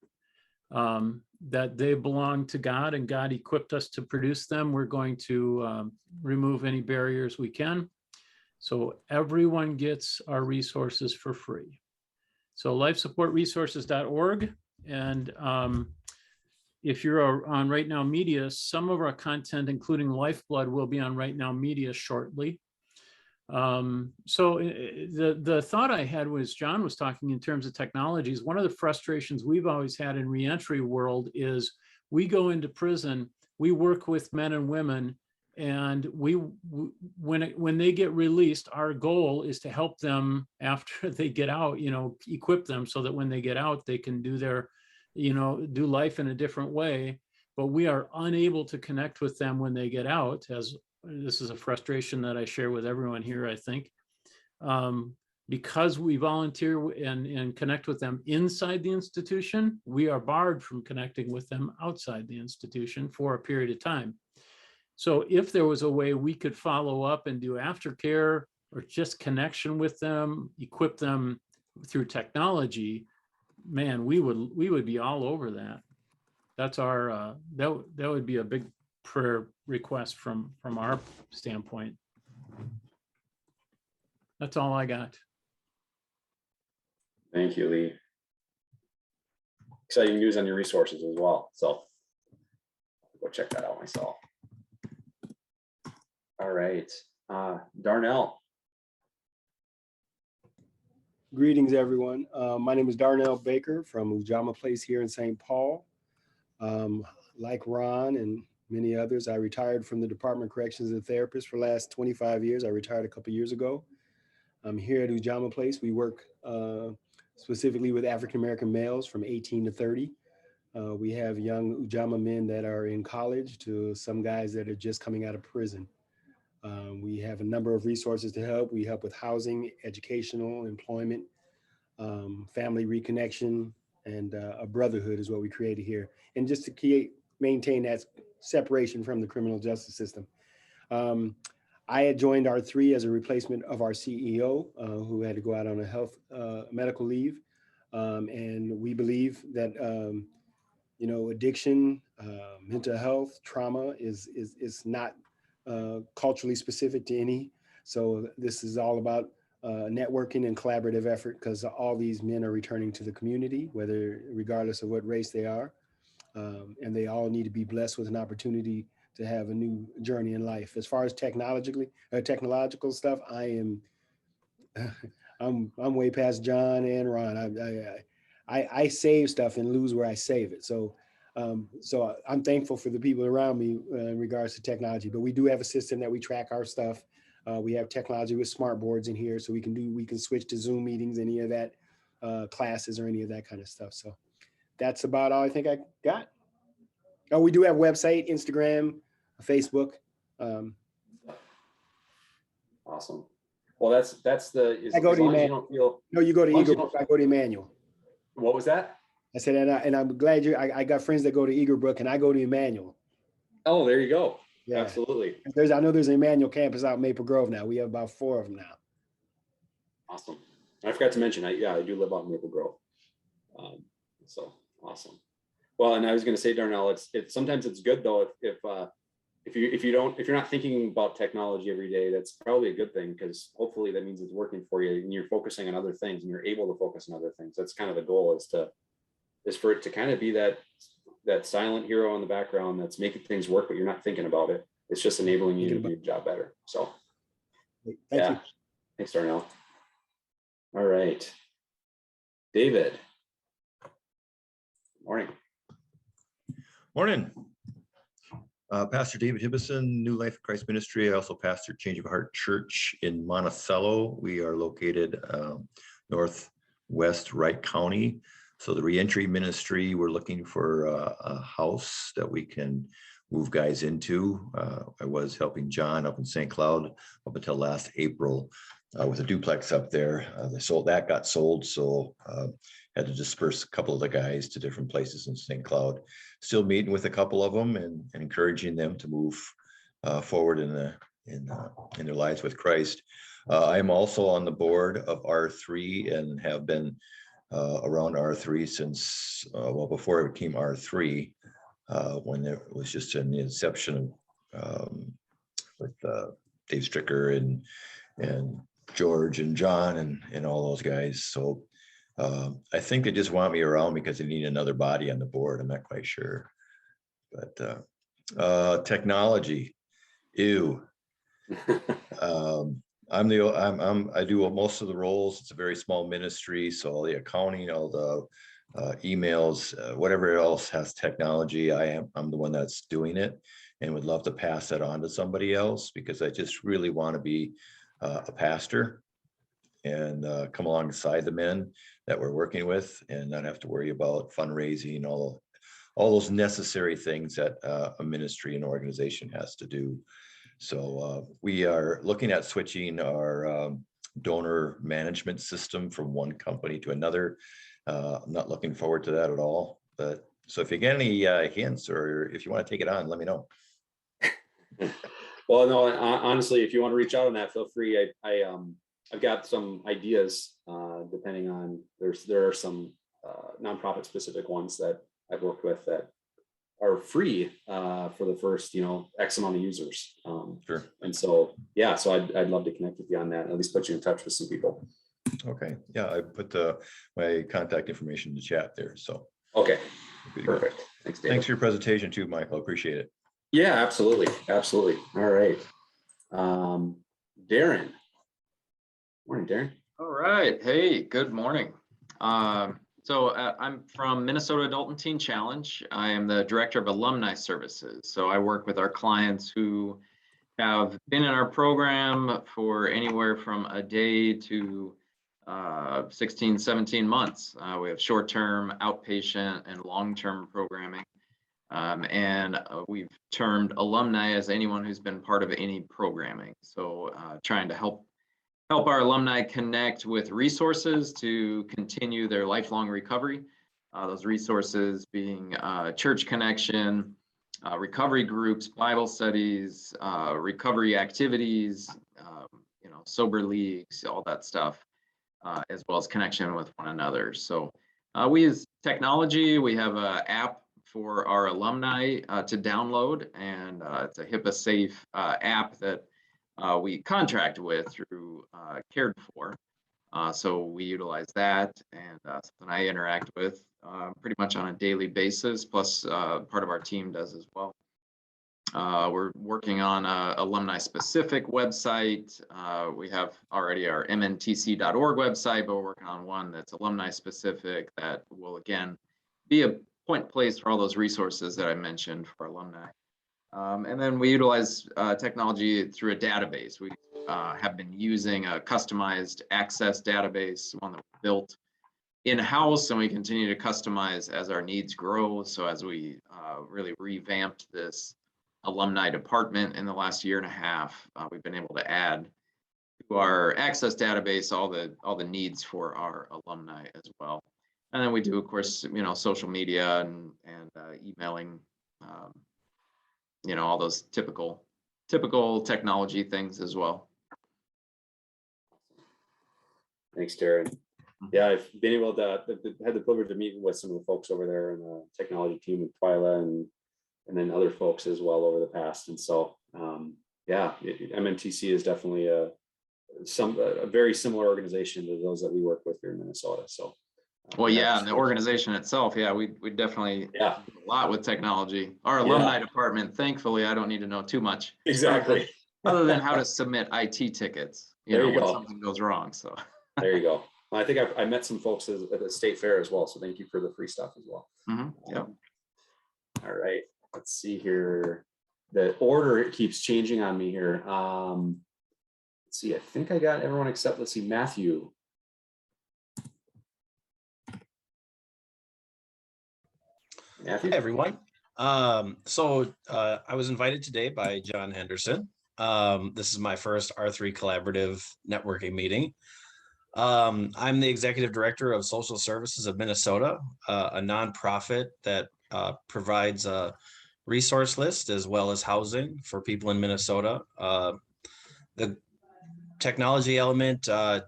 that they belong to God and God equipped us to produce them. We're going to remove any barriers we can. So everyone gets our resources for free. So lifesupportresources.org. And if you're on Right Now Media, some of our content, including Lifeblood, will be on Right Now Media shortly. So the thought I had was, John was talking in terms of technologies. One of the frustrations we've always had in reentry world is we go into prison, we work with men and women, and when they get released, our goal is to help them after they get out, equip them so that when they get out, they can do their, do life in a different way. But we are unable to connect with them when they get out, as this is a frustration that I share with everyone here, I think. Because we volunteer and connect with them inside the institution, we are barred from connecting with them outside the institution for a period of time. So if there was a way we could follow up and do aftercare or just connection with them, equip them through technology, man, we would be all over that. That's our, that would be a big prayer request from our standpoint. That's all I got. Thank you, Lee. Exciting news on your resources as well. So go check that out myself. All right, Darnell. Greetings, everyone. My name is Darnell Baker from Ujamaa Place here in St. Paul. Like Ron and many others, I retired from the Department of Corrections as a therapist for the last 25 years. I retired a couple of years ago. I'm here at Ujamaa Place. We work specifically with African-American males from 18 to 30. We have young Ujamaa men that are in college to some guys that are just coming out of prison. We have a number of resources to help. We help with housing, educational, employment, family reconnection, and a brotherhood is what we created here. And just to maintain that separation from the criminal justice system. I had joined R3 as a replacement of our CEO, who had to go out on a medical leave. And we believe that, addiction, mental health, trauma is not culturally specific to any. So this is all about networking and collaborative effort, because all these men are returning to the community, regardless of what race they are. And they all need to be blessed with an opportunity to have a new journey in life. As far as technological stuff, I'm way past John and Ron. I save stuff and lose where I save it. So I'm thankful for the people around me in regards to technology, but we do have a system that we track our stuff. We have technology with smart boards in here, so we can switch to Zoom meetings, any of that, classes or any of that kind of stuff. So that's about all I think I got. Oh, we do have a website, Instagram, Facebook. Awesome. Well, that's the. I go to Emmanuel. No, you go to Eager Brook. I go to Emmanuel. What was that? I said, and I'm glad I got friends that go to Eager Brook, and I go to Emmanuel. Oh, there you go. Yeah. Absolutely. I know there's an Emmanuel campus out in Maple Grove now. We have about 4 of them now. Awesome. I forgot to mention, I do live out in Maple Grove. So awesome. Well, and I was going to say, Darnell, it's sometimes it's good though if you're not thinking about technology every day, that's probably a good thing, because hopefully that means it's working for you and you're focusing on other things and you're able to focus on other things. That's kind of the goal, is for it to kind of be that silent hero in the background that's making things work, but you're not thinking about it. It's just enabling you to do your job better. So Thank yeah, you. thanks, Darnell. All right, David. Morning. Morning. Pastor David Hibbison, New Life of Christ Ministry. I also pastor Change of Heart Church in Monticello. We are located northwest Wright County. So the reentry ministry, we're looking for a house that we can move guys into. I was helping John up in St. Cloud up until last April with a duplex up there. That got sold, so had to disperse a couple of the guys to different places in St. Cloud. Still meeting with a couple of them and encouraging them to move forward in their lives with Christ. I'm also on the board of R3 and have been around R3 since before it became R3, when it was just in the inception with Dave Stricker and George and John and all those guys. So I think they just want me around because they need another body on the board. I'm not quite sure, but technology, ew. I do most of the roles. It's a very small ministry, so all the accounting, all the emails, whatever else has technology, I'm the one that's doing it, and would love to pass that on to somebody else, because I just really want to be a pastor and come alongside the men that we're working with and not have to worry about fundraising, all those necessary things that a ministry and organization has to do. So we are looking at switching our donor management system from one company to another. I'm not looking forward to that at all. But so if you get any hints, or if you want to take it on, let me know. Well, no, honestly, if you want to reach out on that, feel free. I've got some ideas, depending on, there are some nonprofit specific ones that I've worked with that are free for the first, X amount of users. Sure. And so, yeah, so I'd love to connect with you on that, and at least put you in touch with some people. Okay. Yeah, I put my contact information in the chat there. So. Okay. Perfect. Thanks, David. Thanks for your presentation too, Michael. Appreciate it. Yeah, absolutely. Absolutely. All right. Darren. Morning, Darren. All right. Hey, good morning. So I'm from Minnesota Adult and Teen Challenge. I am the Director of Alumni Services. So I work with our clients who have been in our program for anywhere from a day to 16, 17 months. We have short-term, outpatient, and long-term programming. And we've termed alumni as anyone who's been part of any programming. So trying to help our alumni connect with resources to continue their lifelong recovery. Those resources being church connection, recovery groups, Bible studies, recovery activities, sober leagues, all that stuff, as well as connection with one another. So we use technology. We have an app for our alumni to download, and it's a HIPAA safe app that we contract with through Cared For. So we utilize that, and something I interact with pretty much on a daily basis, plus part of our team does as well. We're working on an alumni specific website. We have already our mntc.org website, but we're working on one that's alumni specific that will again be a point place for all those resources that I mentioned for alumni. And then we utilize technology through a database. We have been using a customized access database, one that we built in-house, and we continue to customize as our needs grow. So as we really revamped this alumni department in the last year and a half, we've been able to add to our access database all the needs for our alumni as well. And then we do, of course, social media and emailing, all those typical technology things as well. Thanks, Darren. Yeah, I've been able to, had the privilege of meeting with some of the folks over there in the technology team with Twyla and then other folks as well over the past. And so, yeah, MMTC is definitely a very similar organization to those that we work with here in Minnesota. So, Well, yeah, and the organization itself, yeah, we definitely do a lot with technology. Our alumni department, thankfully, I don't need to know too much. Exactly. Other than how to submit IT tickets, when something goes wrong. So there you go. Well, I think I met some folks at the state fair as well. So thank you for the free stuff as well. Yep. All right. Let's see here. The order keeps changing on me here. Let's see. I think I got everyone except, let's see, Matthew. Hey everyone. I was invited today by John Henderson. This is my first R3 collaborative networking meeting. I'm the executive director of Social Services of Minnesota, a nonprofit that provides a resource list as well as housing for people in Minnesota. The technology element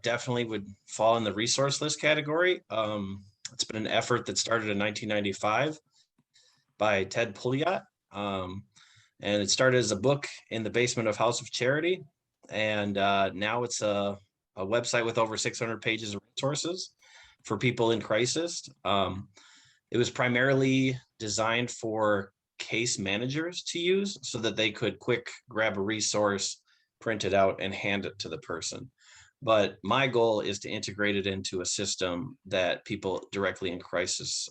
definitely would fall in the resource list category. It's been an effort that started in 1995 by Ted Pouliot. And it started as a book in the basement of House of Charity. And now it's a website with over 600 pages of resources for people in crisis. It was primarily designed for case managers to use so that they could quick grab a resource, print it out, and hand it to the person. But my goal is to integrate it into a system that people directly in crisis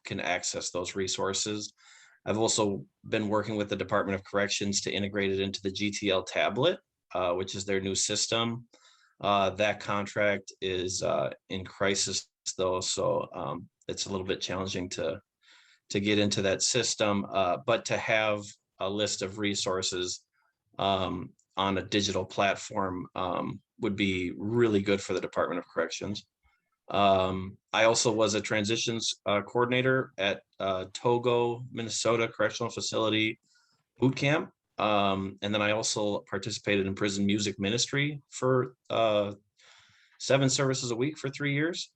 can access those resources. I've also been working with the Department of Corrections to integrate it into the GTL tablet, which is their new system. That contract is in crisis though, so it's a little bit challenging to get into that system, but to have a list of resources on a digital platform would be really good for the Department of Corrections. I also was a transitions coordinator at Togo, Minnesota Correctional Facility Boot Camp. And then I also participated in prison music ministry for 7 services a week for 3 years.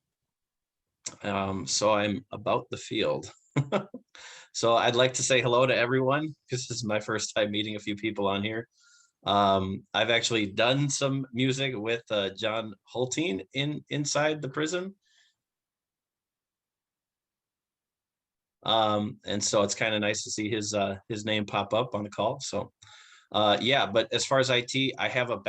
So I'm about the field. So I'd like to say hello to everyone. This is my first time meeting a few people on here. I've actually done some music with John Holteen inside the prison. And so it's kind of nice to see his name pop up on the call. So yeah, but as far as IT, I have a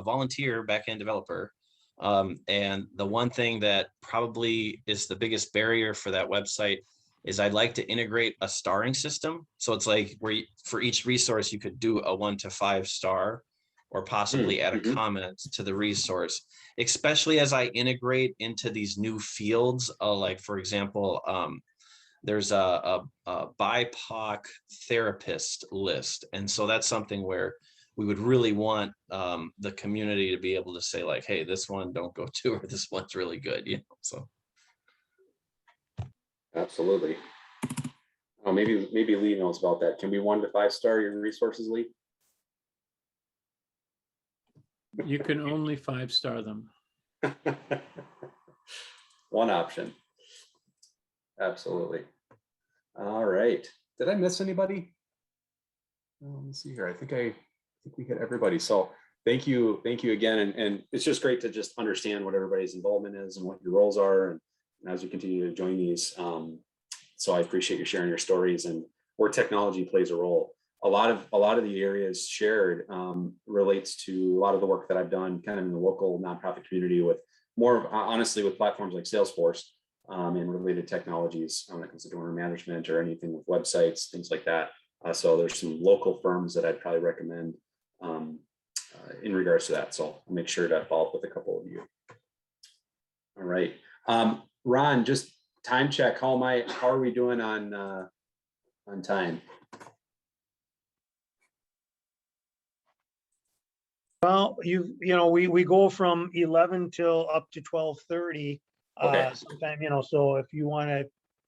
volunteer backend developer. And the one thing that probably is the biggest barrier for that website is I'd like to integrate a starring system. So it's like where for each resource, you could do a 1 to 5 star or possibly add a comment to the resource, especially as I integrate into these new fields. Like, for example, there's a BIPOC therapist list. And so that's something where we would really want the community to be able to say like, hey, this one don't go to, or this one's really good, so. Absolutely. Oh, maybe Lee knows about that. Can we 1 to 5 star your resources, Lee? You can only 5-star them. One option. Absolutely. All right. Did I miss anybody? Let me see here. I think we hit everybody. So thank you again. And it's just great to just understand what everybody's involvement is and what your roles are, and as you continue to join these. So I appreciate you sharing your stories and where technology plays a role. A lot of the areas shared relates to a lot of the work that I've done kind of in the local nonprofit community with more honestly with platforms like Salesforce and related technologies when it comes to donor management or anything with websites, things like that. So there's some local firms that I'd probably recommend in regards to that. So I'll make sure to follow up with a couple of you. All right. Ron, just time check. How are we doing on time? Well, we go from 11 till up to 12:30. Okay. Sometime, so if you want to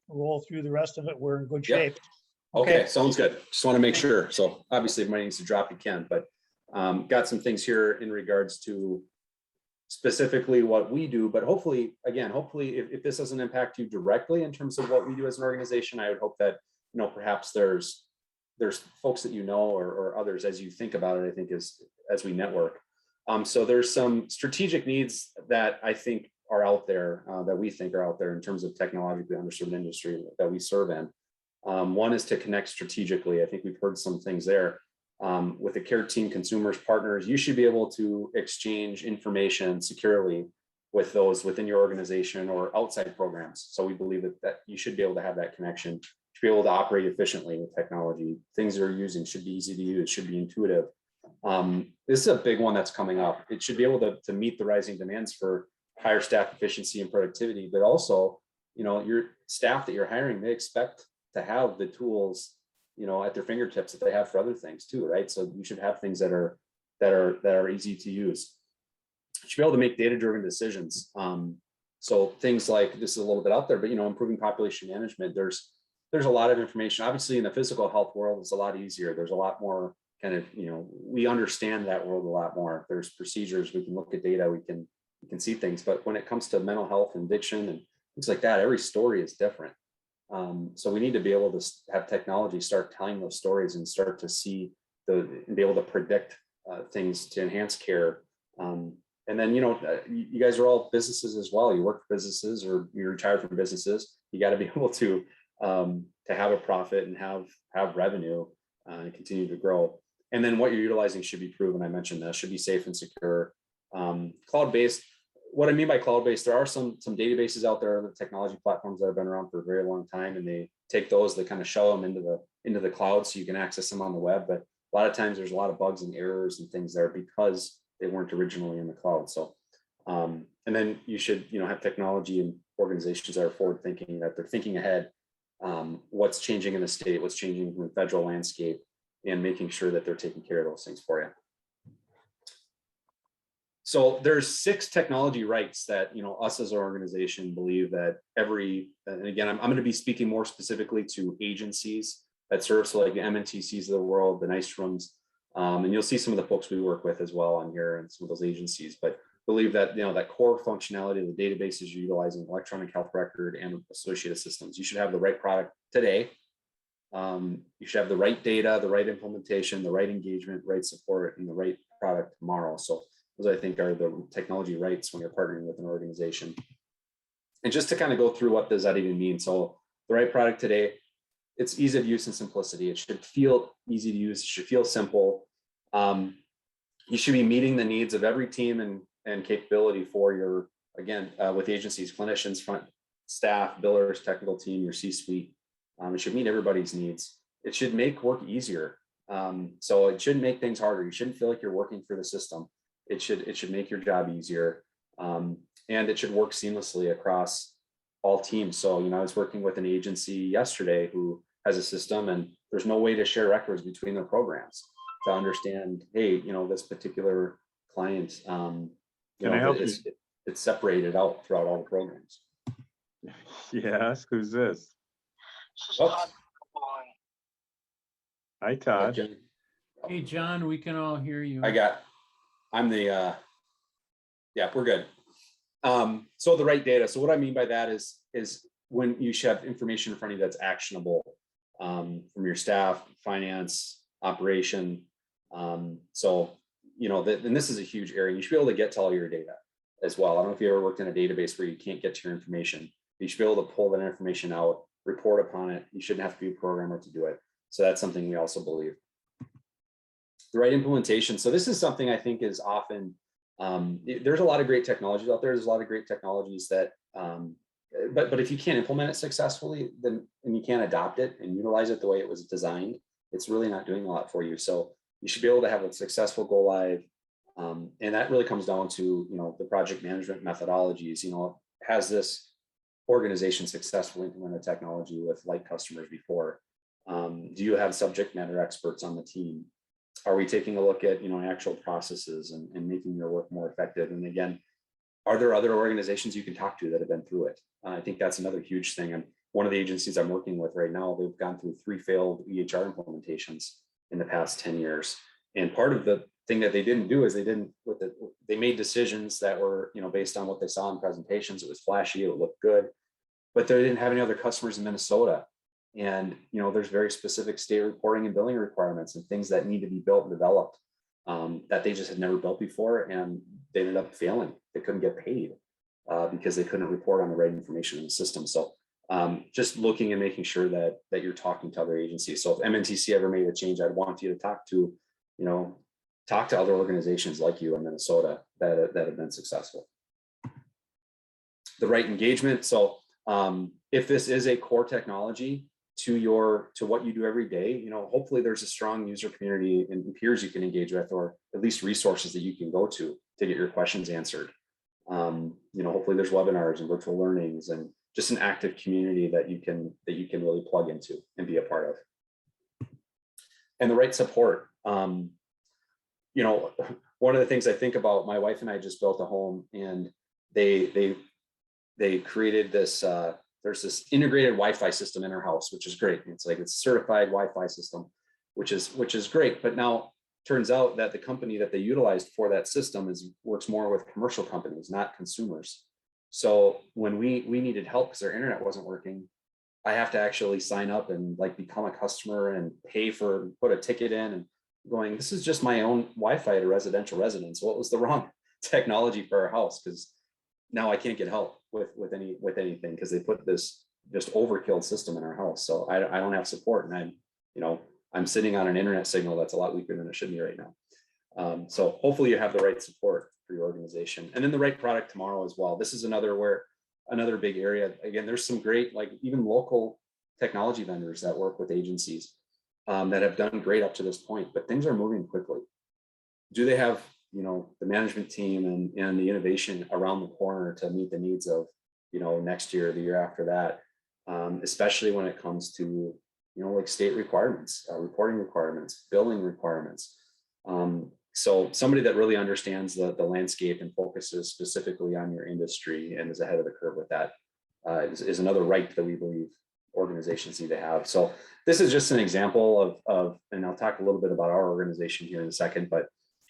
roll through the rest of it, we're in good shape. Okay, sounds good. Just want to make sure. So obviously if money needs to drop, you can, but got some things here in regards to specifically what we do, but hopefully, again, hopefully if this doesn't impact you directly in terms of what we do as an organization, I would hope that, you know, perhaps there's folks that you know, or others as you think about it, I think as we network. So there's some strategic needs that I think are out there, that we think are out there in terms of technologically underserved industry that we serve in. One is to connect strategically. I think we've heard some things there. With the care team, consumers, partners, you should be able to exchange information securely with those within your organization or outside programs. So we believe that you should be able to have that connection, you should be able to operate efficiently with technology. Things you're using should be easy to use, should be intuitive. This is a big one that's coming up. It should be able to meet the rising demands for higher staff efficiency and productivity, but also, you know, your staff that you're hiring, they expect to have the tools, you know, at their fingertips that they have for other things too, right? So you should have things that are easy to use. You should be able to make data-driven decisions. So things like, this is a little bit out there, but, you know, improving population management, there's a lot of information. Obviously in the physical health world, it's a lot easier. There's a lot more kind of, you know, we understand that world a lot more. There's procedures, we can look at data, we can see things, but when it comes to mental health and addiction and things like that, every story is different. So we need to be able to have technology start telling those stories and start to see and be able to predict things to enhance care. And then, you know, you guys are all businesses as well. You work for businesses or you're retired from businesses. You got to be able to have a profit and have revenue and continue to grow. And then what you're utilizing should be proven. I mentioned that should be safe and secure. Cloud-based. What I mean by cloud-based, there are some databases out there, the technology platforms that have been around for a very long time, and they take those, they kind of shell them into the cloud so you can access them on the web. But a lot of times there's a lot of bugs and errors and things there because they weren't originally in the cloud. So, and then you should, you know, have technology and organizations that are forward thinking, that they're thinking ahead, what's changing in the state, what's changing in the federal landscape, and making sure that they're taking care of those things for you. So there's 6 technology rights that, you know, us as an organization believe that and again, I'm going to be speaking more specifically to agencies that serve, so like the MNTCs of the world, the Nyströms, and you'll see some of the folks we work with as well on here and some of those agencies, but believe that, you know, that core functionality of the databases you're utilizing, electronic health record and associated systems, you should have the right product today. You should have the right data, the right implementation, the right engagement, right support, and the right product tomorrow. So those, I think, are the technology rights when you're partnering with an organization. And just to kind of go through what does that even mean. So the right product today, it's ease of use and simplicity. It should feel easy to use. It should feel simple. You should be meeting the needs of every team and capability for your, again, with agencies, clinicians, front staff, billers, technical team, your C-suite. It should meet everybody's needs. It should make work easier. So it shouldn't make things harder. You shouldn't feel like you're working for the system. It should make your job easier, and it should work seamlessly across all teams. So, you know, I was working with an agency yesterday who has a system, and there's no way to share records between their programs to understand, hey, you know, this particular client, it's separated out throughout all the programs. Yes, who's this? Oh. Hi, Todd. Hey, John, we can all hear you. We're good. So the right data. So what I mean by that is when you should have information in front of you that's actionable from your staff, finance, operation. So, you know, and this is a huge area. You should be able to get to all your data as well. I don't know if you ever worked in a database where you can't get to your information. You should be able to pull that information out, report upon it. You shouldn't have to be a programmer to do it. So that's something we also believe. The right implementation. So this is something I think is often, there's a lot of great technologies out there. There's a lot of great technologies that, but if you can't implement it successfully, then and you can't adopt it and utilize it the way it was designed, it's really not doing a lot for you. So you should be able to have a successful go live. And that really comes down to, you know, the project management methodologies. You know, has this organization successfully implemented technology with like customers before? Do you have subject matter experts on the team? Are we taking a look at, you know, actual processes and making your work more effective? And again, are there other organizations you can talk to that have been through it? I think that's another huge thing. And one of the agencies I'm working with right now, they've gone through 3 failed EHR implementations in the past 10 years. And part of the thing that they didn't do is they made decisions that were, based on what they saw in presentations. It was flashy, it looked good, but they didn't have any other customers in Minnesota. And, there's very specific state reporting and billing requirements and things that need to be built and developed that they just had never built before. And they ended up failing. They couldn't get paid because they couldn't report on the right information in the system. So just looking and making sure that you're talking to other agencies. So if MNTC ever made a change, I'd want you to talk to other organizations like you in Minnesota that have been successful. The right engagement. So if this is a core technology to what you do every day, hopefully there's a strong user community and peers you can engage with, or at least resources that you can go to get your questions answered. Hopefully there's webinars and virtual learnings and just an active community that you can really plug into and be a part of. And the right support. One of the things I think about, my wife and I just built a home, and they created this, there's this integrated Wi-Fi system in our house, which is great. It's a certified Wi-Fi system, which is great. But now turns out that the company that they utilized for that system works more with commercial companies, not consumers. So when we needed help because our internet wasn't working, I have to actually sign up and become a customer and put a ticket in, and going, this is just my own Wi-Fi at a residential residence. What was the wrong technology for our house? Because now I can't get help with anything because they put this just overkill system in our house. So I don't have support, and I'm sitting on an internet signal that's a lot weaker than it should be right now. So hopefully you have the right support for your organization, and then the right product tomorrow as well. This is another big area. Again, there's some great, even local technology vendors that work with agencies that have done great up to this point, but things are moving quickly. Do they have the management team and the innovation around the corner to meet the needs of next year, the year after that, especially when it comes to state requirements, reporting requirements, billing requirements. So somebody that really understands the landscape and focuses specifically on your industry and is ahead of the curve with that is another right that we believe organizations need to have. So this is just an example of, and I'll talk a little bit about our organization here in a second, but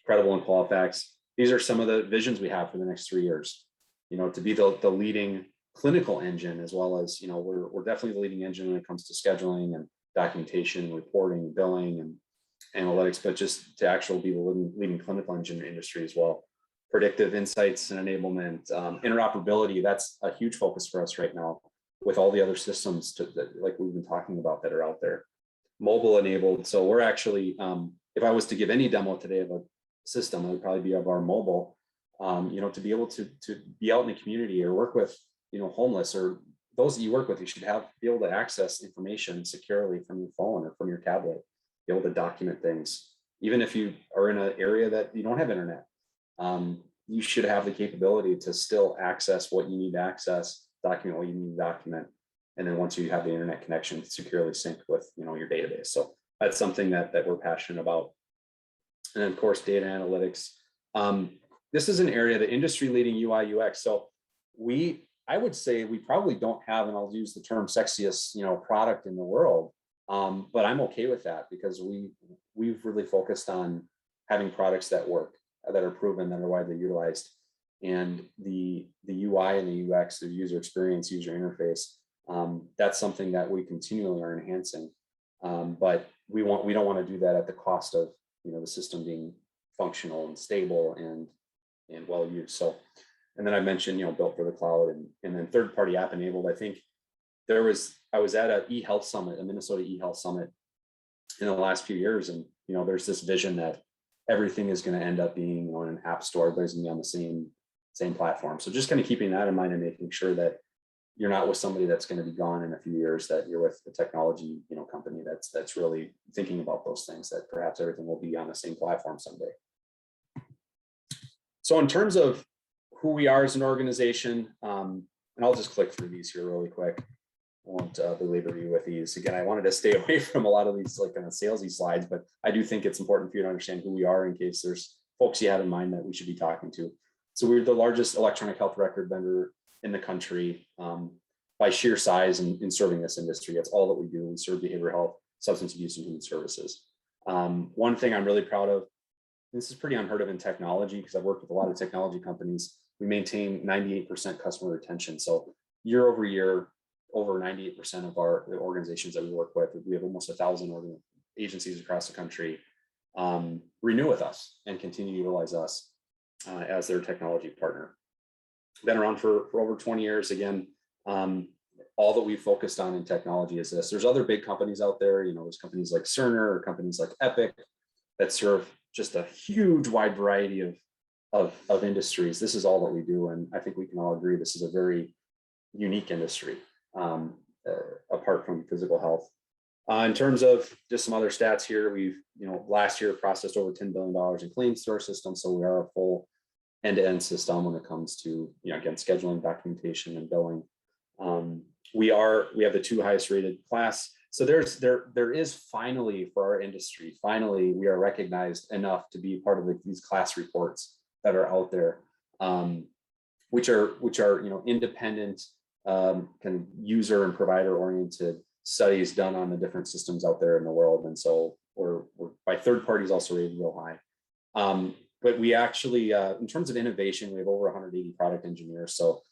Credible and Qualifax, these are some of the visions we have for the next 3 years, to be the leading clinical engine, as well as, we're definitely the leading engine when it comes to scheduling and documentation, reporting, billing, and analytics, but just to actually be the leading clinical engine in the industry as well. Predictive insights and enablement, interoperability, that's a huge focus for us right now with all the other systems like we've been talking about that are out there. Mobile enabled, so we're actually, if I was to give any demo today of a system, it would probably be of our mobile, to be able to be out in the community or work with, homeless or those that you work with. You should be able to access information securely from your phone or from your tablet, be able to document things. Even if you are in an area that you don't have internet, you should have the capability to still access what you need to access, document what you need to document. And then once you have the internet connection, securely synced with, your database. So that's something that we're passionate about. And then of course, data analytics. This is an area, the industry leading UI UX. So I would say we probably don't have, and I'll use the term sexiest, product in the world. But I'm okay with that because we've really focused on having products that work, that are proven, that are widely utilized. And the UI and the UX, the user experience, user interface, that's something that we continually are enhancing. But we don't want to do that at the cost of the system being functional and stable and well used. So, and then I mentioned built for the cloud and then third-party app enabled. I think I was at a eHealth summit, a Minnesota eHealth summit in the last few years, and there's this vision that everything is going to end up being on an app store, but it's going to be on the same platform. So just kind of keeping that in mind and making sure that you're not with somebody that's going to be gone in a few years, that you're with a technology, company that's really thinking about those things, that perhaps everything will be on the same platform someday. So in terms of who we are as an organization, and I'll just click through these here really quick. I won't belabor you with these. Again, I wanted to stay away from a lot of these kind of salesy slides, but I do think it's important for you to understand who we are in case there's folks you have in mind that we should be talking to. So we're the largest electronic health record vendor in the country by sheer size in serving this industry. That's all that we do. We serve behavioral health, substance abuse, and human services. One thing I'm really proud of this is pretty unheard of in technology because I've worked with a lot of technology companies. We maintain 98% customer retention. So year over year, over 98% of the organizations that we work with, we have almost 1,000 agencies across the country, renew with us and continue to utilize us as their technology partner. Been around for over 20 years. Again, all that we focused on in technology is this. There's other big companies out there, there's companies like Cerner or companies like Epic that serve just a huge wide variety of industries. This is all that we do. And I think we can all agree this is a very unique industry, apart from physical health. In terms of just some other stats here, we've, last year processed over $10 billion in claims to our system. So we are a full end-to-end system when it comes to, again, scheduling, documentation, and billing. We have the 2 highest rated class. So there is finally, for our industry, finally, we are recognized enough to be part of these class reports that are out there, which are independent, kind of user and provider oriented studies done on the different systems out there in the world. And so we're by third parties also rated real high. But we actually, in terms of innovation, we have over 180 product engineers. So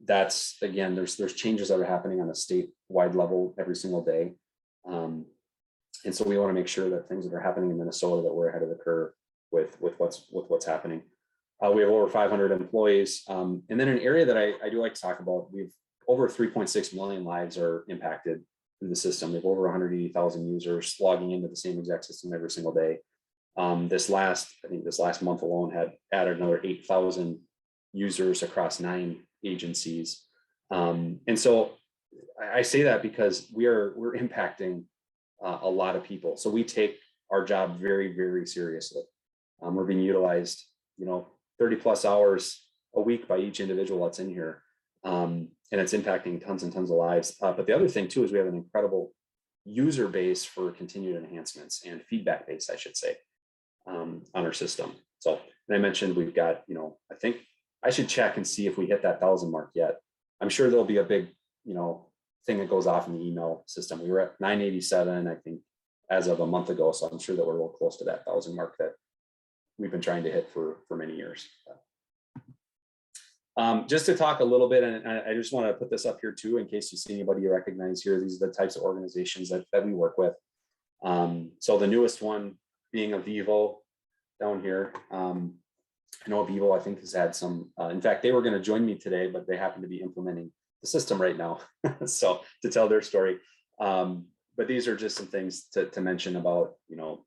that's, again, there's changes that are happening on a statewide level every single day. And so we want to make sure that things that are happening in Minnesota, that we're ahead of the curve with what's happening. We have over 500 employees. And then an area that I do like to talk about, we've over 3.6 million lives are impacted through the system. We have over 180,000 users logging into the same exact system every single day. This last month alone had added another 8,000 users across 9 agencies. And so I say that because we're impacting a lot of people. So we take our job very, very seriously. We're being utilized, 30 plus hours a week by each individual that's in here. And it's impacting tons and tons of lives. But the other thing too, is we have an incredible user base for continued enhancements and feedback base, I should say, on our system. So, and I mentioned we've got, I think I should check and see if we hit that 1,000 mark yet. I'm sure there'll be a big, thing that goes off in the email system. We were at 987, I think, as of a month ago. So I'm sure that we're a little close to that 1,000 mark that we've been trying to hit for many years. Just to talk a little bit, and I just want to put this up here too, in case you see anybody you recognize here. These are the types of organizations that we work with. So the newest one being Avivo down here. I know Avivo, I think, has had some, in fact, they were going to join me today, but they happen to be implementing the system right now. So to tell their story. But these are just some things to mention about,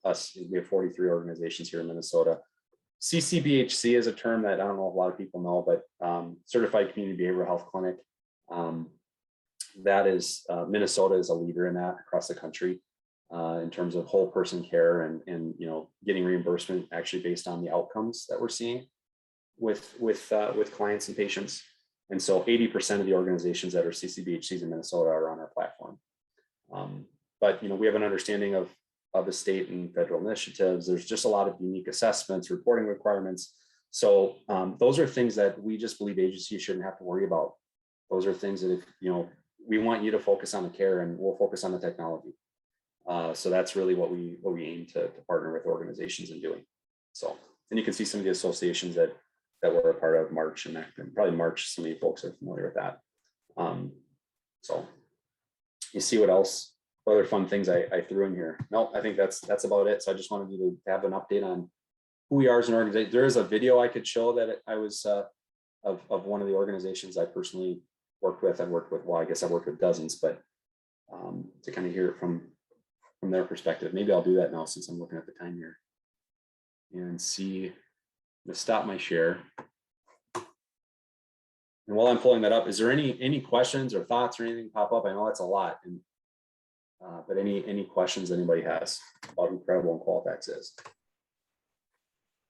us. We have 43 organizations here in Minnesota. CCBHC is a term that I don't know if a lot of people know, but Certified Community Behavioral Health Clinic. That is, Minnesota is a leader in that across the country in terms of whole person care and getting reimbursement actually based on the outcomes that we're seeing with clients and patients. And so 80% of the organizations that are CCBHCs in Minnesota are on our platform. But we have an understanding of the state and federal initiatives. There's just a lot of unique assessments, reporting requirements. So those are things that we just believe agencies shouldn't have to worry about. Those are things that if we want you to focus on the care and we'll focus on the technology. So that's really what we aim to partner with organizations in doing. So, and you can see some of the associations that we're a part of, March, and probably March, some of you folks are familiar with that. So you see what other fun things I threw in here. No, I think that's about it. So I just wanted you to have an update on who we are as an organization. There is a video I could show that I was of one of the organizations I personally worked with. Well, I guess I worked with dozens, but to kind of hear it from their perspective. Maybe I'll do that now since I'm looking at the time here and see. I'm gonna stop my share. And while I'm pulling that up, is there any questions or thoughts or anything pop up? I know that's a lot, and but any questions anybody has about who Credible and Qualifex is?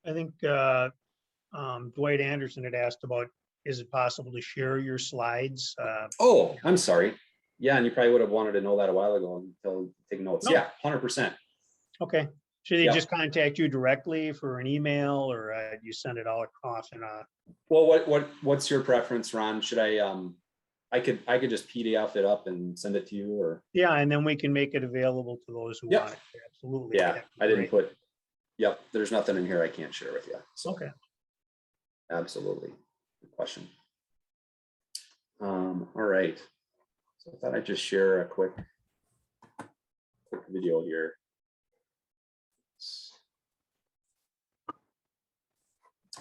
I think Dwight Anderson had asked about, is it possible to share your slides? Oh, I'm sorry. Yeah, and you probably would have wanted to know that a while ago until take notes. No. Yeah, 100%. Okay. Should they just contact you directly for an email, or you send it all off in a? Well, what's your preference, Ron? Should I could just PDF it up and send it to you, or? Yeah, and then we can make it available to those who want it. Absolutely. Yeah, I didn't put Yep, there's nothing in here I can't share with you. So Okay. absolutely. Good question. All right. So I thought I'd just share a quick video here.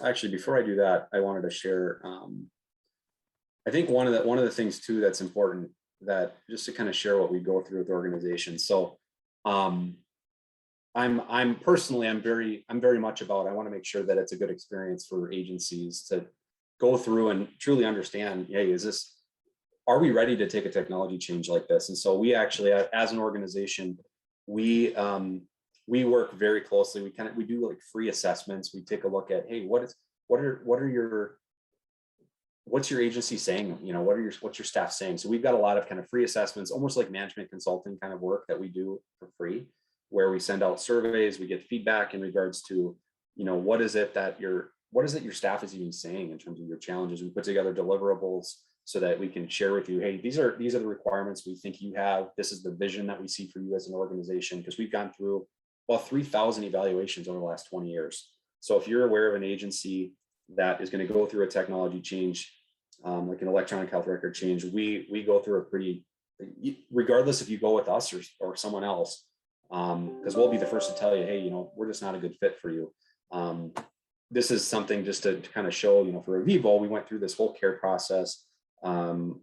Actually, before I do that, I wanted to share. I think one of the things too that's important, that just to kind of share what we go through with organizations. So I'm personally, I'm very much about, I want to make sure that it's a good experience for agencies to go through and truly understand, hey, are we ready to take a technology change like this? And so we actually, as an organization, we work very closely. We do like free assessments. We take a look at, hey, what's your agency saying? You know, what's your staff saying? So we've got a lot of kind of free assessments, almost like management consulting kind of work that we do for free, where we send out surveys, we get feedback in regards to, you know, what is it that your staff is even saying in terms of your challenges. We put together deliverables so that we can share with you, hey, these are the requirements we think you have. This is the vision that we see for you as an organization, because we've gone through about 3,000 evaluations over the last 20 years. So if you're aware of an agency that is going to go through a technology change, like an electronic health record change, we go through a pretty, regardless if you go with us or someone else, because we'll be the first to tell you, hey, you know, we're just not a good fit for you. This is something just to kind of show, you know, for Avivo, we went through this whole care process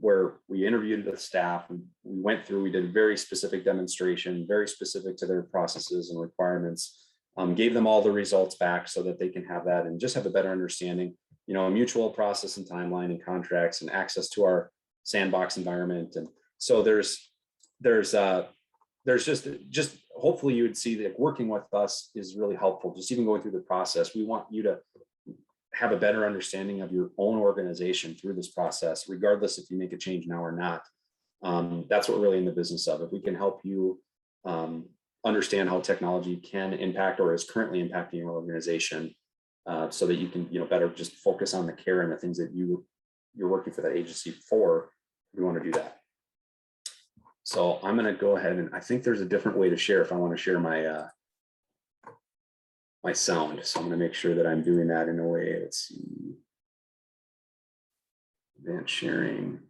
where we interviewed the staff. We did a very specific demonstration, very specific to their processes and requirements, gave them all the results back so that they can have that and just have a better understanding, you know, a mutual process and timeline and contracts and access to our sandbox environment. And so there's just hopefully you would see that working with us is really helpful. Just even going through the process, we want you to have a better understanding of your own organization through this process, regardless if you make a change now or not. That's what we're really in the business of. If we can help you understand how technology can impact or is currently impacting your organization, so that you can, you know, better just focus on the care and the things that you're working for that agency for, we want to do that. So I'm going to go ahead, and I think there's a different way to share if I want to share my my sound. So I'm going to make sure that I'm doing that in a way. Let's see. Advanced sharing.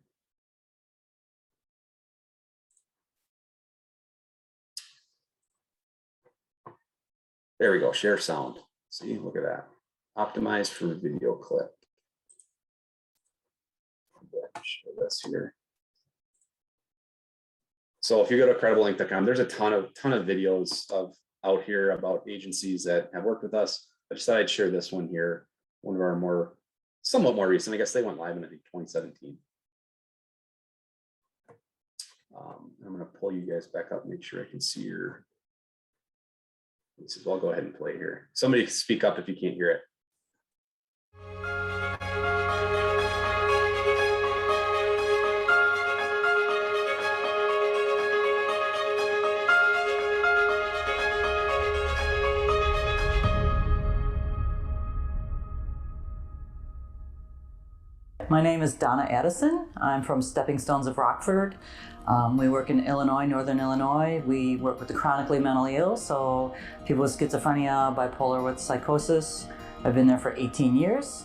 There we go. Share sound. See, look at that. Optimized for video clip. Show this here. So if you go to crediblelink.com, there's a ton of videos out here about agencies that have worked with us. I just thought I'd share this one here. One of our somewhat more recent. I guess they went live in, I think, 2017. I'm going to pull you guys back up, make sure I can see your. So I'll go ahead and play here. Somebody speak up if you can't hear it. My name is Donna Addison. I'm from Stepping Stones of Rockford. We work in Illinois, Northern Illinois. We work with the chronically mentally ill, so people with schizophrenia, bipolar with psychosis. I've been there for 18 years.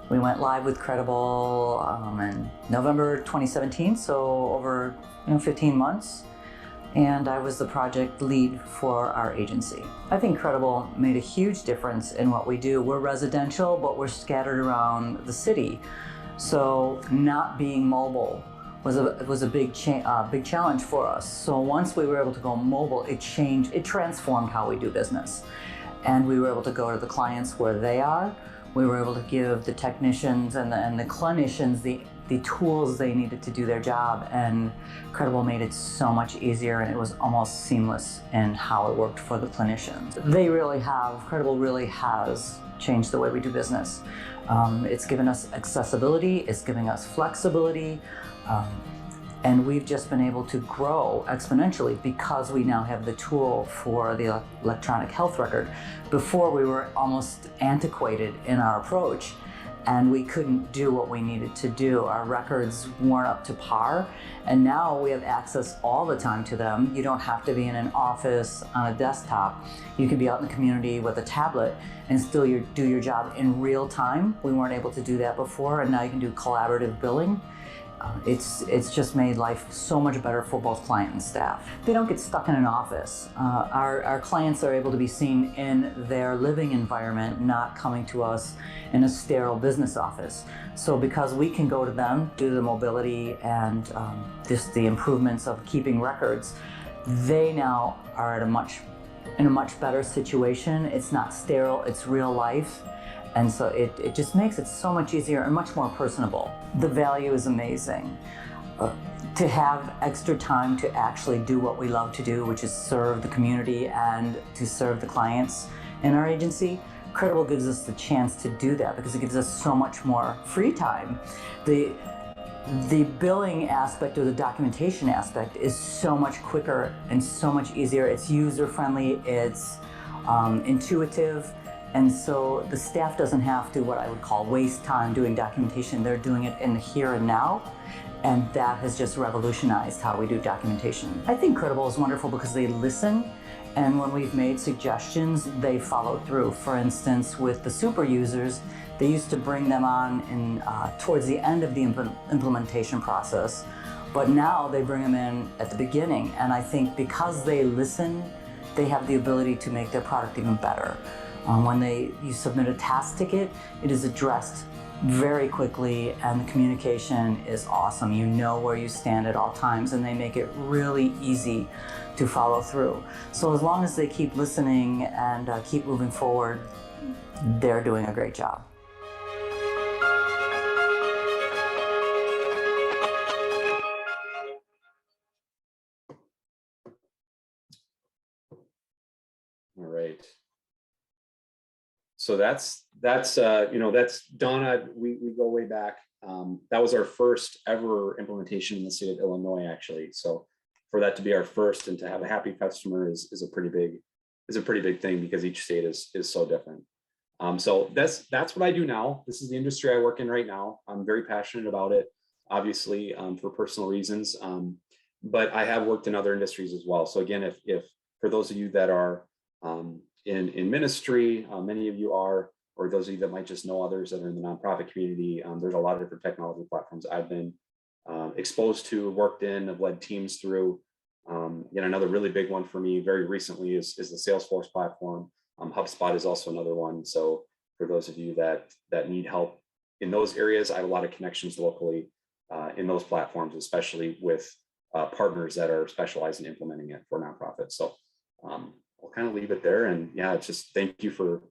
We went live with Credible in November 2017, so over 15 months. And I was the project lead for our agency. I think Credible made a huge difference in what we do. We're residential, but we're scattered around the city. So not being mobile was a big challenge for us. So once we were able to go mobile, it transformed how we do business. And we were able to go to the clients where they are. We were able to give the technicians and the clinicians the tools they needed to do their job, and Credible made it so much easier, and it was almost seamless in how it worked for the clinicians. Credible really has changed the way we do business. It's given us accessibility, it's giving us flexibility, and we've just been able to grow exponentially because we now have the tool for the electronic health record. Before, we were almost antiquated in our approach, and we couldn't do what we needed to do. Our records weren't up to par, and now we have access all the time to them. You don't have to be in an office on a desktop. You can be out in the community with a tablet and still do your job in real time. We weren't able to do that before, and now you can do collaborative billing. It's just made life so much better for both client and staff. They don't get stuck in an office. Our clients are able to be seen in their living environment, not coming to us in a sterile business office. So because we can go to them due to the mobility and just the improvements of keeping records, they now are in a much better situation. It's not sterile, it's real life. And so it just makes it so much easier and much more personable. The value is amazing. To have extra time to actually do what we love to do, which is serve the community and to serve the clients in our agency, Credible gives us the chance to do that because it gives us so much more free time. The billing aspect or the documentation aspect is so much quicker and so much easier. It's user-friendly, it's intuitive. And so the staff doesn't have to, what I would call, waste time doing documentation. They're doing it in the here and now. And that has just revolutionized how we do documentation. I think Credible is wonderful because they listen. And when we've made suggestions, they follow through. For instance, with the super users, they used to bring them on towards the end of the implementation process. But now they bring them in at the beginning. And I think because they listen, they have the ability to make their product even better. When you submit a task ticket, it is addressed very quickly and the communication is awesome. You know where you stand at all times and they make it really easy to follow through. So as long as they keep listening and keep moving forward, they're doing a great job. All right. So that's Donna. We go way back. That was our first ever implementation in the state of Illinois, actually. So for that to be our first and to have a happy customer is a pretty big thing because each state is so different. So that's what I do now. This is the industry I work in right now. I'm very passionate about it, obviously, for personal reasons. But I have worked in other industries as well. So again, if for those of you that are in ministry, many of you are, or those of you that might just know others that are in the nonprofit community, there's a lot of different technology platforms I've been exposed to, worked in, have led teams through. Again, another really big one for me very recently is the Salesforce platform. HubSpot is also another one. So for those of you that need help in those areas, I have a lot of connections locally in those platforms, especially with partners that are specialized in implementing it for nonprofits. So I'll kind of leave it there. And yeah, it's just thank you for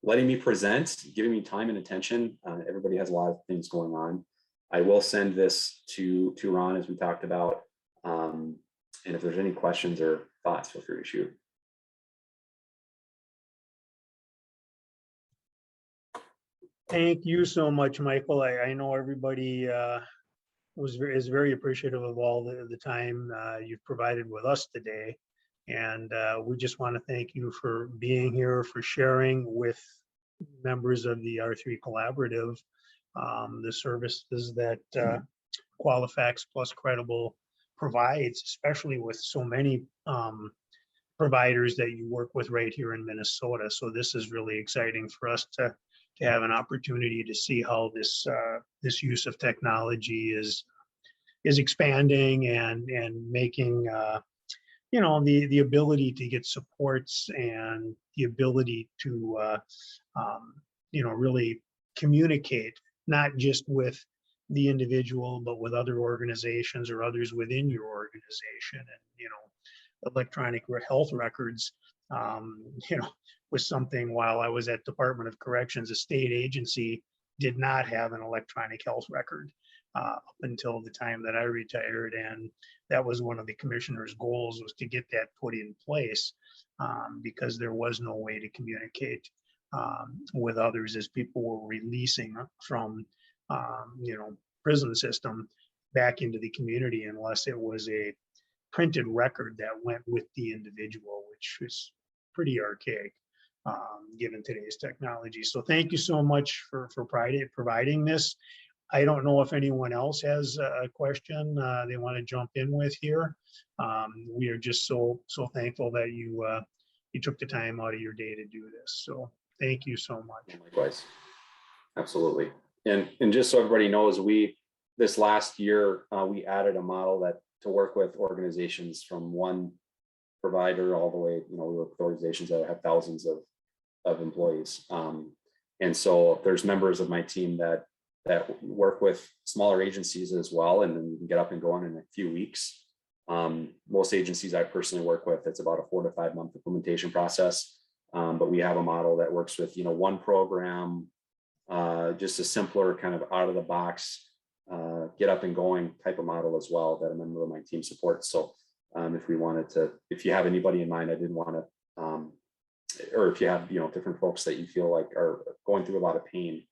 letting me present, giving me time and attention. Everybody has a lot of things going on. I will send this to Ron as we talked about. And if there's any questions or thoughts, feel free to shoot. Thank you so much, Michael. I know everybody is very appreciative of all the time you've provided with us today. And we just want to thank you for being here, for sharing with members of the R3 Collaborative the services that Qualifax plus Credible provides, especially with so many providers that you work with right here in Minnesota. So this is really exciting for us to have an opportunity to see how this use of technology is expanding and making the ability to get supports and the ability to really communicate, not just with the individual, but with other organizations or others within your organization. And electronic health records was something. While I was at Department of Corrections, a state agency did not have an electronic health record up until the time that I retired. And that was one of the commissioner's goals, was to get that put in place because there was no way to communicate with others as people were releasing from, prison system back into the community, unless it was a printed record that went with the individual, which is pretty archaic. given today's technology. So thank you so much for providing this. I don't know if anyone else has a question they want to jump in with here. We are just so thankful that you took the time out of your day to do this. So thank you so much. Likewise. Absolutely. And just so everybody knows, this last year, we added a model that to work with organizations from one provider all the way, we work with organizations that have thousands of employees. And so there's members of my team that work with smaller agencies as well, and then we can get up and going in a few weeks. Most agencies I personally work with, it's about a 4 to 5 month implementation process. But we have a model that works with, one program, just a simpler kind of out of the box, get up and going type of model as well that a member of my team supports. So if you have anybody in mind, I didn't want to, or if you have, different folks that you feel like are going through a lot of pain,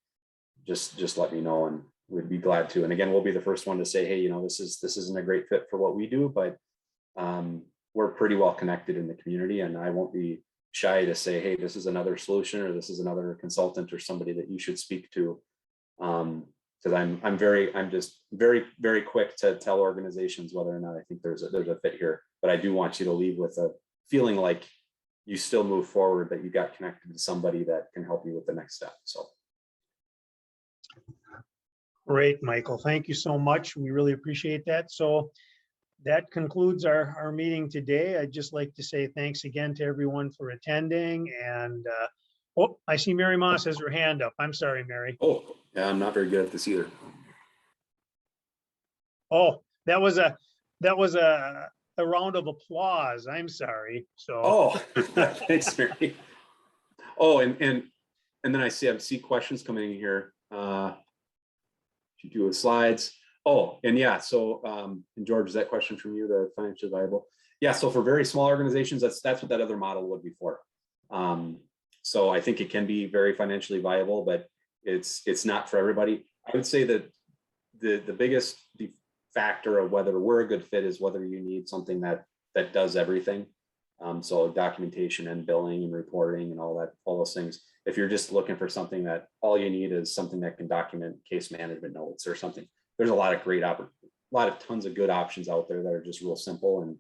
just let me know and we'd be glad to. And again, we'll be the first one to say, hey, this isn't a great fit for what we do, but we're pretty well connected in the community, and I won't be shy to say, hey, this is another solution, or this is another consultant or somebody that you should speak to. Because I'm just very, very quick to tell organizations whether or not I think there's a fit here. But I do want you to leave with a feeling like you still move forward, that you got connected to somebody that can help you with the next step. So. Great, Michael. Thank you so much. We really appreciate that. So that concludes our meeting today. I'd just like to say thanks again to everyone for attending. And I see Mary Moss has her hand up. I'm sorry, Mary. Oh, yeah, I'm not very good at this either. Oh, that was a round of applause. I'm sorry. So. Oh, thanks, Mary. Oh, and then I see questions coming in here. You do with slides. Oh, and yeah, so and George, is that question from you, the financially viable? Yeah, so for very small organizations, that's what that other model would be for. So I think it can be very financially viable, but it's not for everybody. I would say that the biggest factor of whether we're a good fit is whether you need something that does everything. So documentation and billing and reporting and all those things. If you're just looking for something that all you need is something that can document case management notes or something, there's a lot of tons of good options out there that are just real simple and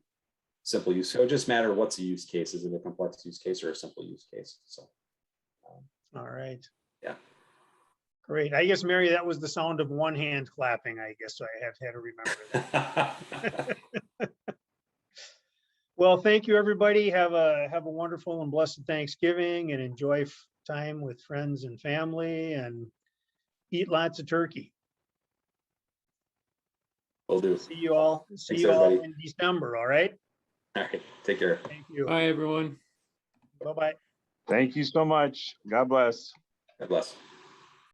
simple use. So it just matters what's a use case. Is it a complex use case or a simple use case? So. All right. Yeah. Great. I guess, Mary, that was the sound of one hand clapping, I guess. So I have had to remember that. Well, thank you, everybody. Have a wonderful and blessed Thanksgiving, and enjoy time with friends and family, and eat lots of turkey. Will do. See you all. Thanks, everybody. In December. All right. All right. Take care. Thank you. Bye, everyone. Bye-bye. Thank you so much. God bless. God bless.